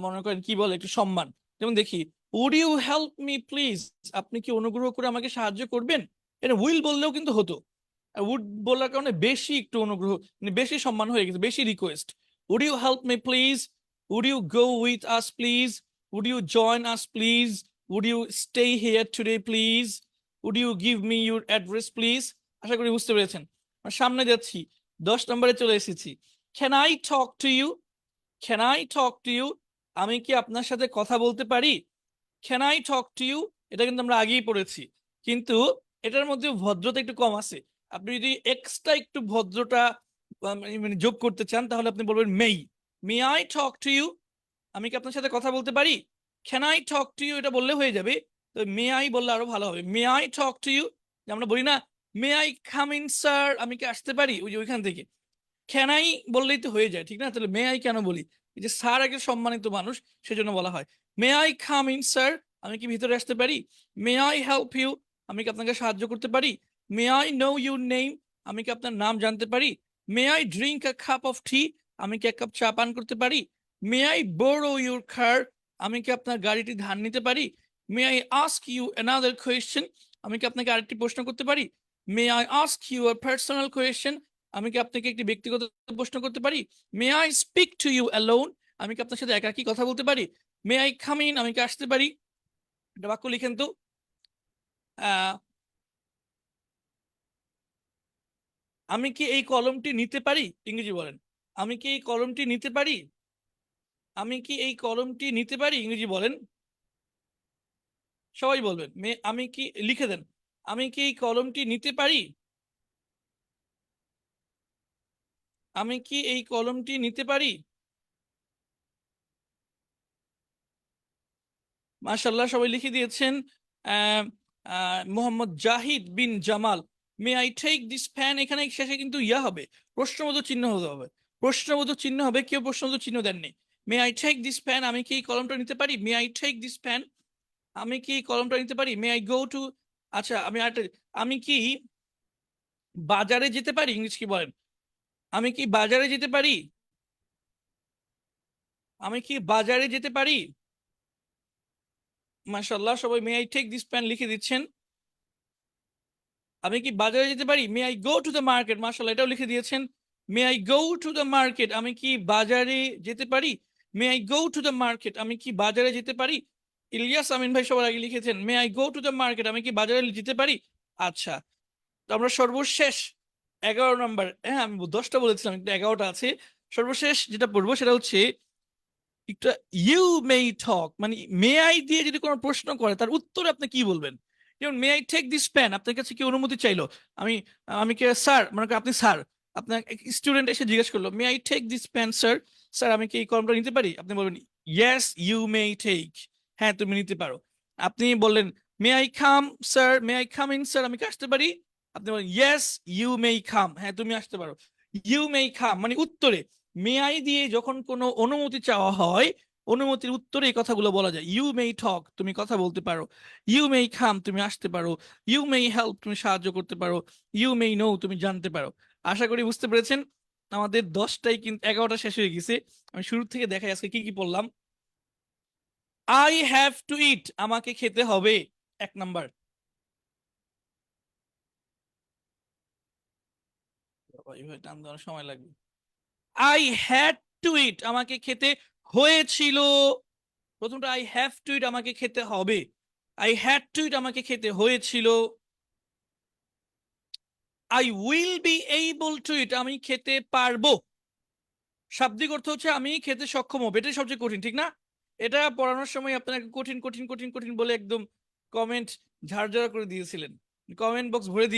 মনে করেন কি বলে, একটু সম্মান। যেমন দেখি, would you help me please, আপনি কি অনুগ্রহ করে আমাকে সাহায্য করবেন। এটা উইল বললেও কিন্তু হতো, উড বলার কারণে বেশি একটু অনুগ্রহ, মানে বেশি সম্মান হয়ে গেছে, বেশি request. Would you help me please, would you go with us please, would you join us please, would you stay here today please, would you give me your address please. আশা করি বুঝতে পেরেছেন। সামনে যাচ্ছি, 10 নম্বরে চলে এসেছি। Can I talk to you, can I talk to you, আমি কি আপনার সাথে কথা বলতে পারি। Can I talk to you, এটা কিন্তু আমরা আগেই পড়েছি, কিন্তু এটার মধ্যে ভদ্রতা একটু কম আছে। আপনি যদি এক্সট্রা একটু ভদ্রতা মানে যোগ করতে চান, তাহলে আপনি বলবেন may, may I talk to you, আমি কি আপনার সাথে কথা বলতে পারি। Can I talk to you এটা বললে হয়ে যাবে, তো মে আই বললে আরো ভালো হবে। May I talk to you, আমরা বলি না may I come in sir, আমি কি আসতে পারি, ওই যে ওইখান থেকে ক্যান আই বললেই তো হয়ে যায়, ঠিক না। তাহলে মে আই কেন বলি, এই যে স্যার আগে সম্মানিত মানুষ, সেজন্য বলা হয়। May I come in sir, আমি কি ভিতরে আসতে পারি। মে আই হেল্প ইউ, আমি কি আপনাকে সাহায্য করতে পারি। May I know your name, আমি কি আপনার নাম জানতে পারি। May I drink a cup of tea, আমি কি এক কাপ চা পান করতে পারি। মে আই বোরো ইউর কার, আমি কি আপনার গাড়িটি ধার নিতে পারি। May I ask you another question, আমি কি আপনাকে আরেকটি প্রশ্ন করতে পারি। May I ask you a personal question, আমি কি আপনাকে একটি ব্যক্তিগত প্রশ্ন করতে পারি। May I speak to you alone, আমি কি আপনার সাথে একাকী কথা বলতে পারি। মে আই কাম ইন, আমি কি আসতে পারি। একটা বাক্য লিখেন তো। আহ আমি কি এই কলমটি নিতে পারি, ইংরেজি বলেন। আমি কি এই কলমটি নিতে পারি, আমি কি এই কলমটি নিতে পারি, ইংরেজি বলেন। সবাই বলবেন আমি কি, লিখে দেন, আমি কি এই কলমটি নিতে পারি, আমি কি এই কলমটি নিতে পারি। মাশাল্লাহ, সবাই লিখে দিয়েছেন। Ah, Mohammad Zahid bin Jamal, may I take this pen, এখানে শেষে কিন্তু ইয়া হবে, প্রশ্নবোধক চিহ্ন হতে হবে, প্রশ্নবোধক চিহ্ন হবে, কেউ প্রশ্নবোধক চিহ্ন দেননি। May I take this pen, আমি কি এই কলমটা নিতে পারি। May I take this pen, আমি কি এই কলমটা নিতে পারি। মে আই গো টু, আচ্ছা আমি আরেকটা, আমি কি বাজারে যেতে পারি, ইংলিশ কি বলেন। আমি কি বাজারে যেতে পারি, আমি কি বাজারে যেতে পারি। মাশাল্লাহ, সবাই may I take this pen লিখে দিচ্ছেন। আমি কি বাজারে যেতে পারি, may I go to the market, মাশাআল্লাহ এটাও লিখে দিয়েছেন। May I go to the market, আমি কি বাজারে যেতে পারি। May I go to the market, আমি কি বাজারে যেতে পারি। ইলিয়াস আমিন ভাই সবার আগে লিখেছেন, মে I go to the market, আমি কি বাজারে যেতে পারি। আচ্ছা, তো আমরা সর্বশেষ 11 নম্বর, হ্যাঁ আমি 10টা বলেছিলাম, একটু 11টা আছে। সর্বশেষ যেটা পড়বো সেটা হচ্ছে একটা ইউ মেই টক, মানে মে আই দিয়ে যদি কোনো প্রশ্ন করে তার উত্তরে আপনি কি বলবেন। যেমন may I take this pen, আপনার কাছে কি অনুমতি চাইলো। আমি আমি কে স্যার, মনে করেন আপনি স্যার, আপনার স্টুডেন্ট এসে জিজ্ঞেস করলো may I take this pen sir, sir আমি কি এই কলমটা নিতে পারি। আপনি বলবেন ইয়েস ইউ মে টেক, হ্যাঁ তুমি নিতে পারো। আপনি বললেন may I come sir, may I come in sir, আমি কি আসতে পারি। আপনি বলেন ইয়েস ইউ মে কাম, হ্যাঁ তুমি আসতে পারো। ইউ মে কাম মানে উত্তরে, মে আই দিয়ে যখন কোনো অনুমতি চাওয়া হয়, অনুমতির উত্তরে এই কথাগুলো বলা যায়। ইউ মেই টক, তুমি কথা বলতে পারো। ইউ মেই কাম, তুমি আসতে পারো। ইউ মেই হেল্প, তুমি সাহায্য করতে পারো। ইউ মেই নো, তুমি জানতে পারো। আশা করি বুঝতে পেরেছেন। আমাদের 10টাই কিন্তু 11টা শেষ হয়ে গেছে। আমি শুরু থেকে দেখাই আজকে কি কি পড়লাম। আই হ্যাভ টু ইট, আমাকে খেতে হবে, 1 নাম্বার। এইভাবে টান দেওয়ার সময় লাগবে। আই হ্যাড টু ইট, আমাকে খেতে হয়েছিল। প্রথমটা আই হ্যাভ টু ইট, আমাকে খেতে হবে। আই হ্যাড টু ইট, আমাকে খেতে হয়েছিল। I will be able to eat, আমি খেতে পারবো। শাব্দিক অর্থ হচ্ছে আমি খেতে সক্ষম হবো, এটাই সবচেয়ে কঠিন, ঠিক না? এটা পড়ানোর সময় আপনারা কঠিন কঠিন কঠিন কঠিন বলে একদম কমেন্ট ঝাড়ঝাড় করে দিয়েছিলেন, কমেন্ট বক্স ভরিয়ে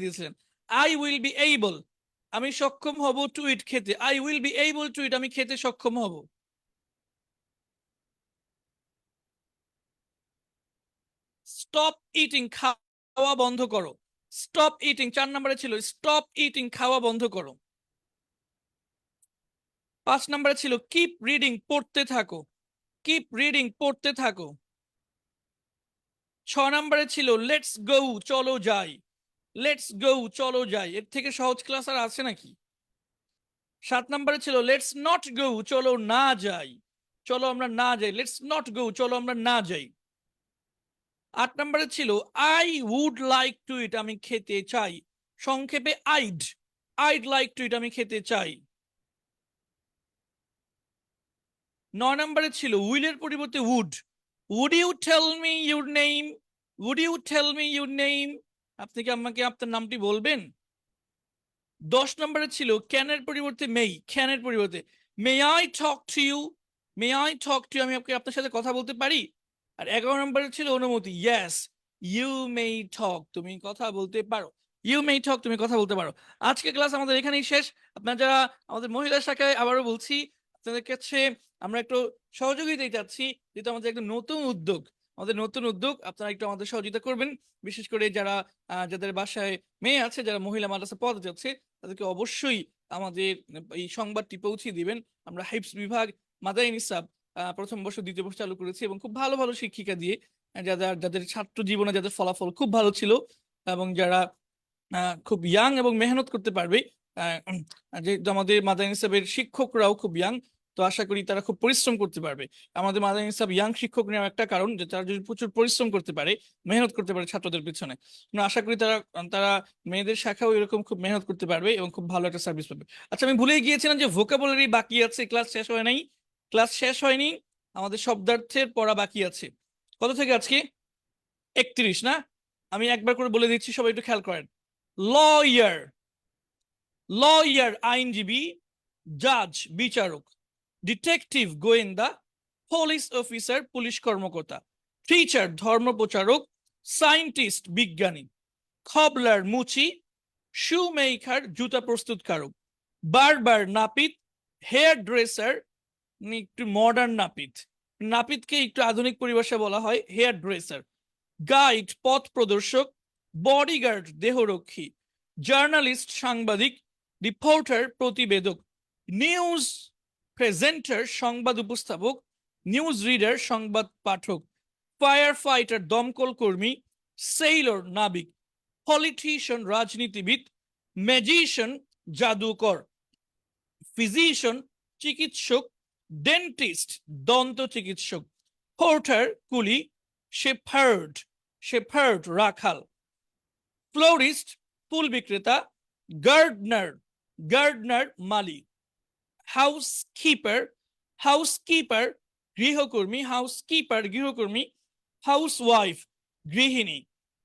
দিয়েছিলেন। আই উইল বি এইবল, আমি সক্ষম হব, টু ইট, খেতে। I will be able to eat, আমি খেতে সক্ষম হব। স্টপ ইটিং, খাওয়া বন্ধ করো। স্টপ ইটিং 4 নম্বরে ছিল, স্টপ ইটিং, খাওয়া বন্ধ করো। 5 নম্বরে ছিল কিপ রিডিং, পড়তে থাকো। কিপ রিডিং, পড়তে থাকো। 6 নম্বরে ছিল লেটস গো, চলো যাই। লেটস গো, চলো যাই। এর থেকে সহজ ক্লাস আর আছে নাকি? 7 নম্বরে ছিল লেটস নট গো, চলো না যাই। চলো আমরা না যাই, লেটস নট গো, চলো আমরা না যাই। 8 নম্বরে ছিল I would like to eat, আমি খেতে চাই। সংক্ষেপে I'd, I'd like to eat, আমি খেতে চাই। 9 নম্বরে ছিল উইলের পরিবর্তে would. Would you tell me your name, would you tell me your name, আপনি কি আমাকে আপনার নামটি বলবেন? 10 নম্বরে ছিল ক্যানের পরিবর্তে মেই, ক্যানের পরিবর্তে may I talk to you, may I talk to you, আমি আপনার সাথে কথা বলতে পারি। আর 11 নম্বরে ছিল অনুমতি, ইয়েস ইউ মেই টক, তুমি কথা বলতে পারো। ইউ মেই টক, তুমি কথা বলতে পারো। আজকে ক্লাস আমাদের এখানেই শেষ। আপনারা যারা আমাদের মহিলা শাখায়, আবারও বলছি আপনাদের কাছে আমরা একটু সহযোগিতা চাচ্ছি, যেহেতু আমাদের একটা নতুন উদ্যোগ, আমাদের নতুন উদ্যোগ, আপনারা একটু আমাদের সহযোগিতা করবেন। বিশেষ করে যারা যাদের বাসায় মেয়ে আছে, যারা মহিলা মাদ্রাসা পড়াতে যাচ্ছে, তাদেরকে অবশ্যই আমাদের এই সংবাদটি পৌঁছে দিবেন। আমরা হাইপস বিভাগ মাদারিন নিসাব প্রথম বর্ষ দ্বিতীয় বর্ষ চালু করেছি, এবং খুব ভালো ভালো শিক্ষিকা দিয়ে, যাদের যাদের ছাত্র জীবনে যাদের ফলাফল খুব ভালো ছিল, এবং যারা খুব ইয়াং এবং মেহনত করতে পারবে। যেহেতু আমাদের মাদারিন নিসাবের শিক্ষকরাও খুব ইয়াং, তো আশা করি তারা খুব পরিশ্রম করতে পারবে। আমাদের মাদারিন নিসাব ইয়াং শিক্ষক নেওয়ার একটা কারণ যে তারা যদি প্রচুর পরিশ্রম করতে পারে, মেহনত করতে পারে ছাত্রদের পিছনে, আশা করি তারা তারা মেয়েদের শাখাও এরকম খুব মেহনত করতে পারবে এবং খুব ভালো একটা সার্ভিস পাবে। আচ্ছা, আমি ভুলে গিয়েছিলাম যে ভোকাবুলারি বাকি আছে, ক্লাস শেষ হয় নাই। ক্লাস শেষ হয়নি, আমাদের শব্দার্থের পড়া বাকি আছে। কত থেকে আজকে? 31 না? আমি একবার করে বলে দিচ্ছি, সবাই একটু খেয়াল করেন। লয়ার, লয়ার আইনজীবী, জাজ বিচারক, ডিটেকটিভ গোয়েন্দা, পুলিশ অফিসার পুলিশ কর্মকর্তা, টিচার ধর্ম প্রচারক, সায়েন্টিস্ট বিজ্ঞানী, খবলার মুচি, শু মেকার জুতা প্রস্তুতকারক, বারবার নাপিত, হেয়ার ড্রেসার একটু মডার্ন নাপিত, নাপিতকে একটু আধুনিক পরিভাষায় বলা হয় হেয়ার ড্রেসার, গাইড পথ প্রদর্শক, বডিগার্ড দেহরক্ষী, জার্নালিস্ট সাংবাদিক, রিপোর্টার প্রতিবেদক, নিউজ প্রেজেন্টার সংবাদ উপস্থাপক, নিউজ রিডার সংবাদ পাঠক, ফায়ার ফাইটার দমকল কর্মী, সেইলর নাবিক, পলিটিশিয়ান রাজনীতিবিদ, ম্যাজিশিয়ান জাদুকর, ফিজিশিয়ান চিকিৎসক, ডেন্টিস্ট দন্ত চিকিৎসক, পোর্টার কুলি, শেফার্ড শেফার্ড রাখাল, ফ্লোরিস্ট ফুল বিক্রেতা, গার্ডনার গার্ডনার মালি, হাউসকিপার হাউসকিপার গৃহকর্মী, হাউসকিপার গৃহকর্মী, হাউসওয়াইফ গৃহিণী,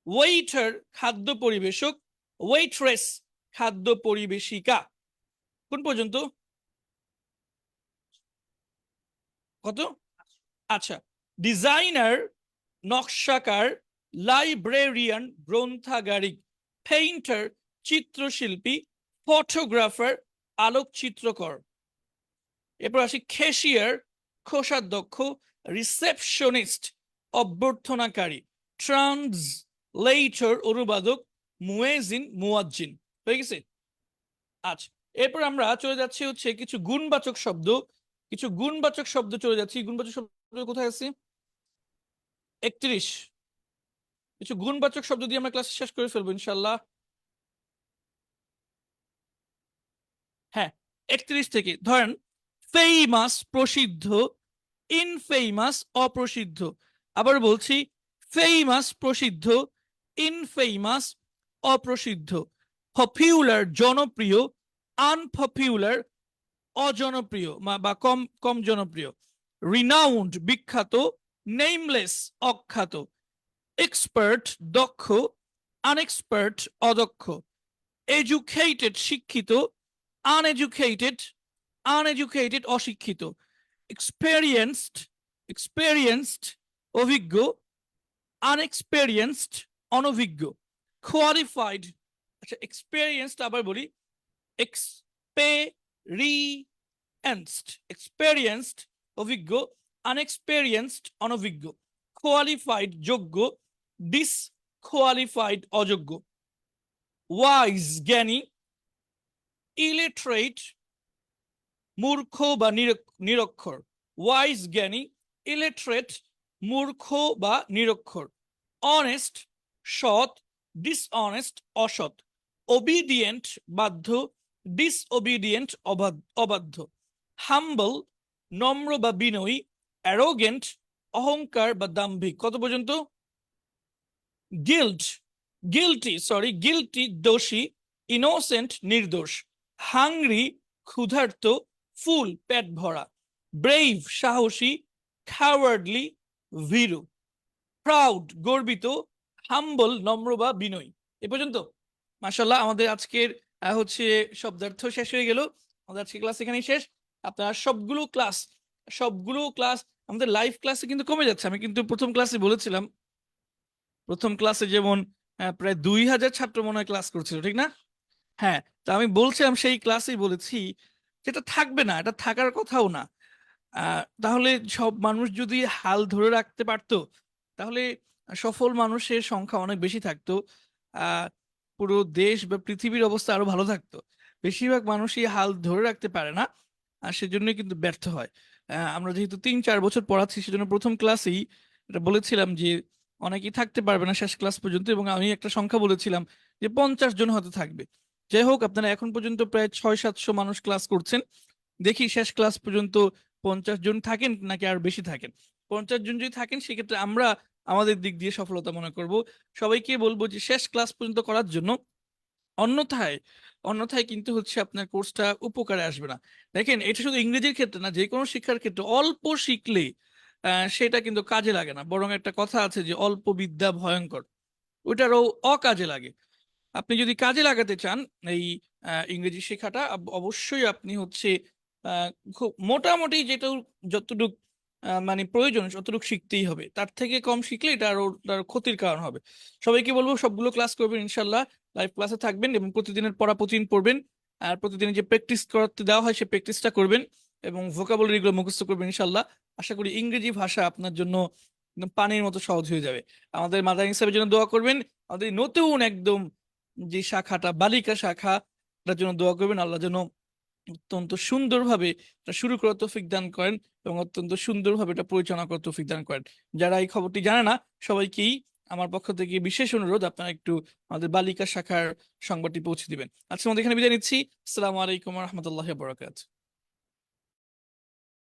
ওয়েটার খাদ্য পরিবেশক, ওয়েট্রেস খাদ্য পরিবেশিকা। কোন পর্যন্ত? কত? আচ্ছা, ডিজাইনার নকশাকার, লাইব্রেরিয়ান গ্রন্থাগারিক, পেইন্টার চিত্রশিল্পী, ফটোগ্রাফার আলোকচিত্রকর। এরপর আসি ক্যাশিয়ার কোষাধ্যক্ষ, রিসেপশনিস্ট অভ্যর্থনাকারী, ট্রান্সলেটর অনুবাদক, মুয়েজিন মুয়াজ্জিন। হয়ে গেছে? আচ্ছা, এরপর আমরা চলে যাচ্ছি হচ্ছে কিছু গুণবাচক শব্দ, কিছু গুণবাচক শব্দ চলে যাচ্ছি। গুণবাচক শব্দ কোথায় আছে? 31। কিছু গুণবাচক শব্দ দিয়ে আমরা ক্লাস শেষ করে ফেলবো ইনশাল্লাহ। হ্যাঁ, 31 থেকে ধরেন ফেইমাস প্রসিদ্ধ, ইনফেইমাস অপ্রসিদ্ধ। আবার বলছি, ফেইমাস প্রসিদ্ধ, ইনফেইমাস অপ্রসিদ্ধ। পপুলার জনপ্রিয়, আনপপুলার অজনপ্রিয় বা কম কম জনপ্রিয়। রিনাউন্ড বিখ্যাত, নেমলেস অখ্যাত। এক্সপার্ট দক্ষ, আনএক্সপার্ট অদক্ষ। এডুকেটেড শিক্ষিত, আনএডুকেটেড আনএডুকেটেড অশিক্ষিত। এক্সপেরিয়েন্সড এক্সপেরিয়েন্সড অভিজ্ঞ, আনএক্সপেরিয়েন্সড অনভিজ্ঞ। কোয়ালিফাইড, আচ্ছা এক্সপেরিয়েন্সড আবার বলি, এক্সপেরিয়েন্সড অভিজ্ঞ, আনএক্সপেরিয়েন্সড অনভিজ্ঞ। কোয়ালিফাইড যোগ্য, ডিসকোয়ালিফাইড অযোগ্য। ওয়াইজ জ্ঞানী, ইলিটারেট মূর্খ বা নিরক্ষর। ওয়াইজ জ্ঞানী, ইলিটারেট মূর্খ বা নিরক্ষর। অনেস্ট সৎ, ডিসঅনেস্ট অসৎ। ওবিডিয়েন্ট বাধ্য, ডিসওবিডিয়েন্ট অবাধ্য। হাম্বল নম্র বা বিনয়ী। অ্যারোগেন্ট অহংকার বা দাম্ভিক। কত পর্যন্ত? গিল্টি দোষী, ইনোসেন্ট নির্দোষ। হাংরি ক্ষুধার্ত, ফুল পেট ভরা। ব্রেভ সাহসী, কাওয়ার্ডলি ভীরু। প্রাউড গর্বিত, হাম্বল নম্র বা বিনয়ী। এ পর্যন্ত মাশাআল্লাহ আমাদের আজকের হচ্ছে শব্দার্থ শেষ হয়ে গেল। আমাদের আজকের ক্লাস এখানেই শেষ। আপনারা সবগুলো ক্লাস আমাদের লাইভ ক্লাসে কিন্তু কমে যাচ্ছে। আমি কিন্তু প্রথম ক্লাসে বলেছিলাম, প্রথম ক্লাসে যেমন প্রায় 2000 ছাত্র মনে হয় ক্লাস করছিল, ঠিক না? হ্যাঁ, তো আমি বলছিলাম সেই ক্লাসেই বলেছি যেটা থাকবে না, এটা থাকার কথাও না। তাহলে সব মানুষ যদি হাল ধরে রাখতে পারতো তাহলে সফল মানুষের সংখ্যা অনেক বেশি থাকতো। পুরো দেশ বা পৃথিবীর অবস্থা আরো ভালো থাকতো। বেশিরভাগ মানুষই হাল ধরে রাখতে পারে না, আর সেজন্যই কিন্তু ব্যর্থ হয়। আমরা যেহেতু 3-4 বছর পড়াচ্ছি, সেজন্য প্রথম ক্লাসেই এটা বলেছিলাম যে অনেকেই থাকতে পারবে না শেষ ক্লাস পর্যন্ত, এবং আমি একটা সংখ্যা বলেছিলাম যে 50 জন হয়তো থাকবে। যাই হোক, আপনারা এখন পর্যন্ত প্রায় 600-700 মানুষ ক্লাস করছেন। দেখি শেষ ক্লাস পর্যন্ত 50 জন থাকেন নাকি আর বেশি থাকেন। 50 জন যদি থাকেন সেক্ষেত্রে আমরা আমাদের দিক দিয়ে সফলতা মনে করব। সবাইকে বলবো যে শেষ ক্লাস পর্যন্ত করার জন্য। অন্যথায় অন্যথায় কিন্তু হচ্ছে আপনার কোর্সটা উপকারে আসবে না। দেখেন, এটা শুধু ইংরেজির ক্ষেত্রে না, যে কোনো শিক্ষার ক্ষেত্রে অল্প শিখলে সেটা কিন্তু কাজে লাগে না। বরং একটা কথা আছে যে অল্প বিদ্যা ভয়ঙ্কর, ওইটারও অকাজে লাগে। আপনি যদি কাজে লাগাতে চান এই ইংরেজি শেখাটা, অবশ্যই আপনি হচ্ছে আহ, খুব মোটামুটি যেটা যতটুক মানে প্রয়োজন ততটুকু শিখতেই হবে। তার থেকে কম শিখলে এটা আরো তার ক্ষতির কারণ হবে। সবাইকে বলবো সবগুলো ক্লাস করবেন ইনশাল্লাহ, লাইভ ক্লাসে থাকবেন এবং প্রতিদিনের পড়া প্রতিদিন পড়বেন। আর প্রতিদিন যে প্র্যাকটিস করতে দেওয়া হয় সেই প্র্যাকটিসটা করবেন এবং ভোকাবুলারি গুলো মুখস্থ করবেন ইনশাল্লাহ। আশা করি ইংরেজি ভাষা আপনার জন্য একদম পানির মতো সহজ হয়ে যাবে। আমাদের মাদার হিসাবের জন্য দোয়া করবেন। আমাদের নতুন একদম যে শাখাটা বালিকা শাখা, তার জন্য দোয়া করবেন। আল্লাহ যেন অত্যন্ত সুন্দরভাবে এটা শুরু করার তৌফিক দান করেন এবং অত্যন্ত সুন্দরভাবে এটা পরিচালনা করার তৌফিক দান করেন। যারা এই খবরটি জানে না, সবাইকেই আমার পক্ষ থেকে বিশেষ অনুরোধ, আপনারা একটু আমাদের বালিকা শাখার সংবাদটি পৌঁছে দিবেন। আজকে আমাদের এখানে বিদায় নিচ্ছি। আসসালামু আলাইকুম রহমতুল্লাহ বরাকাত।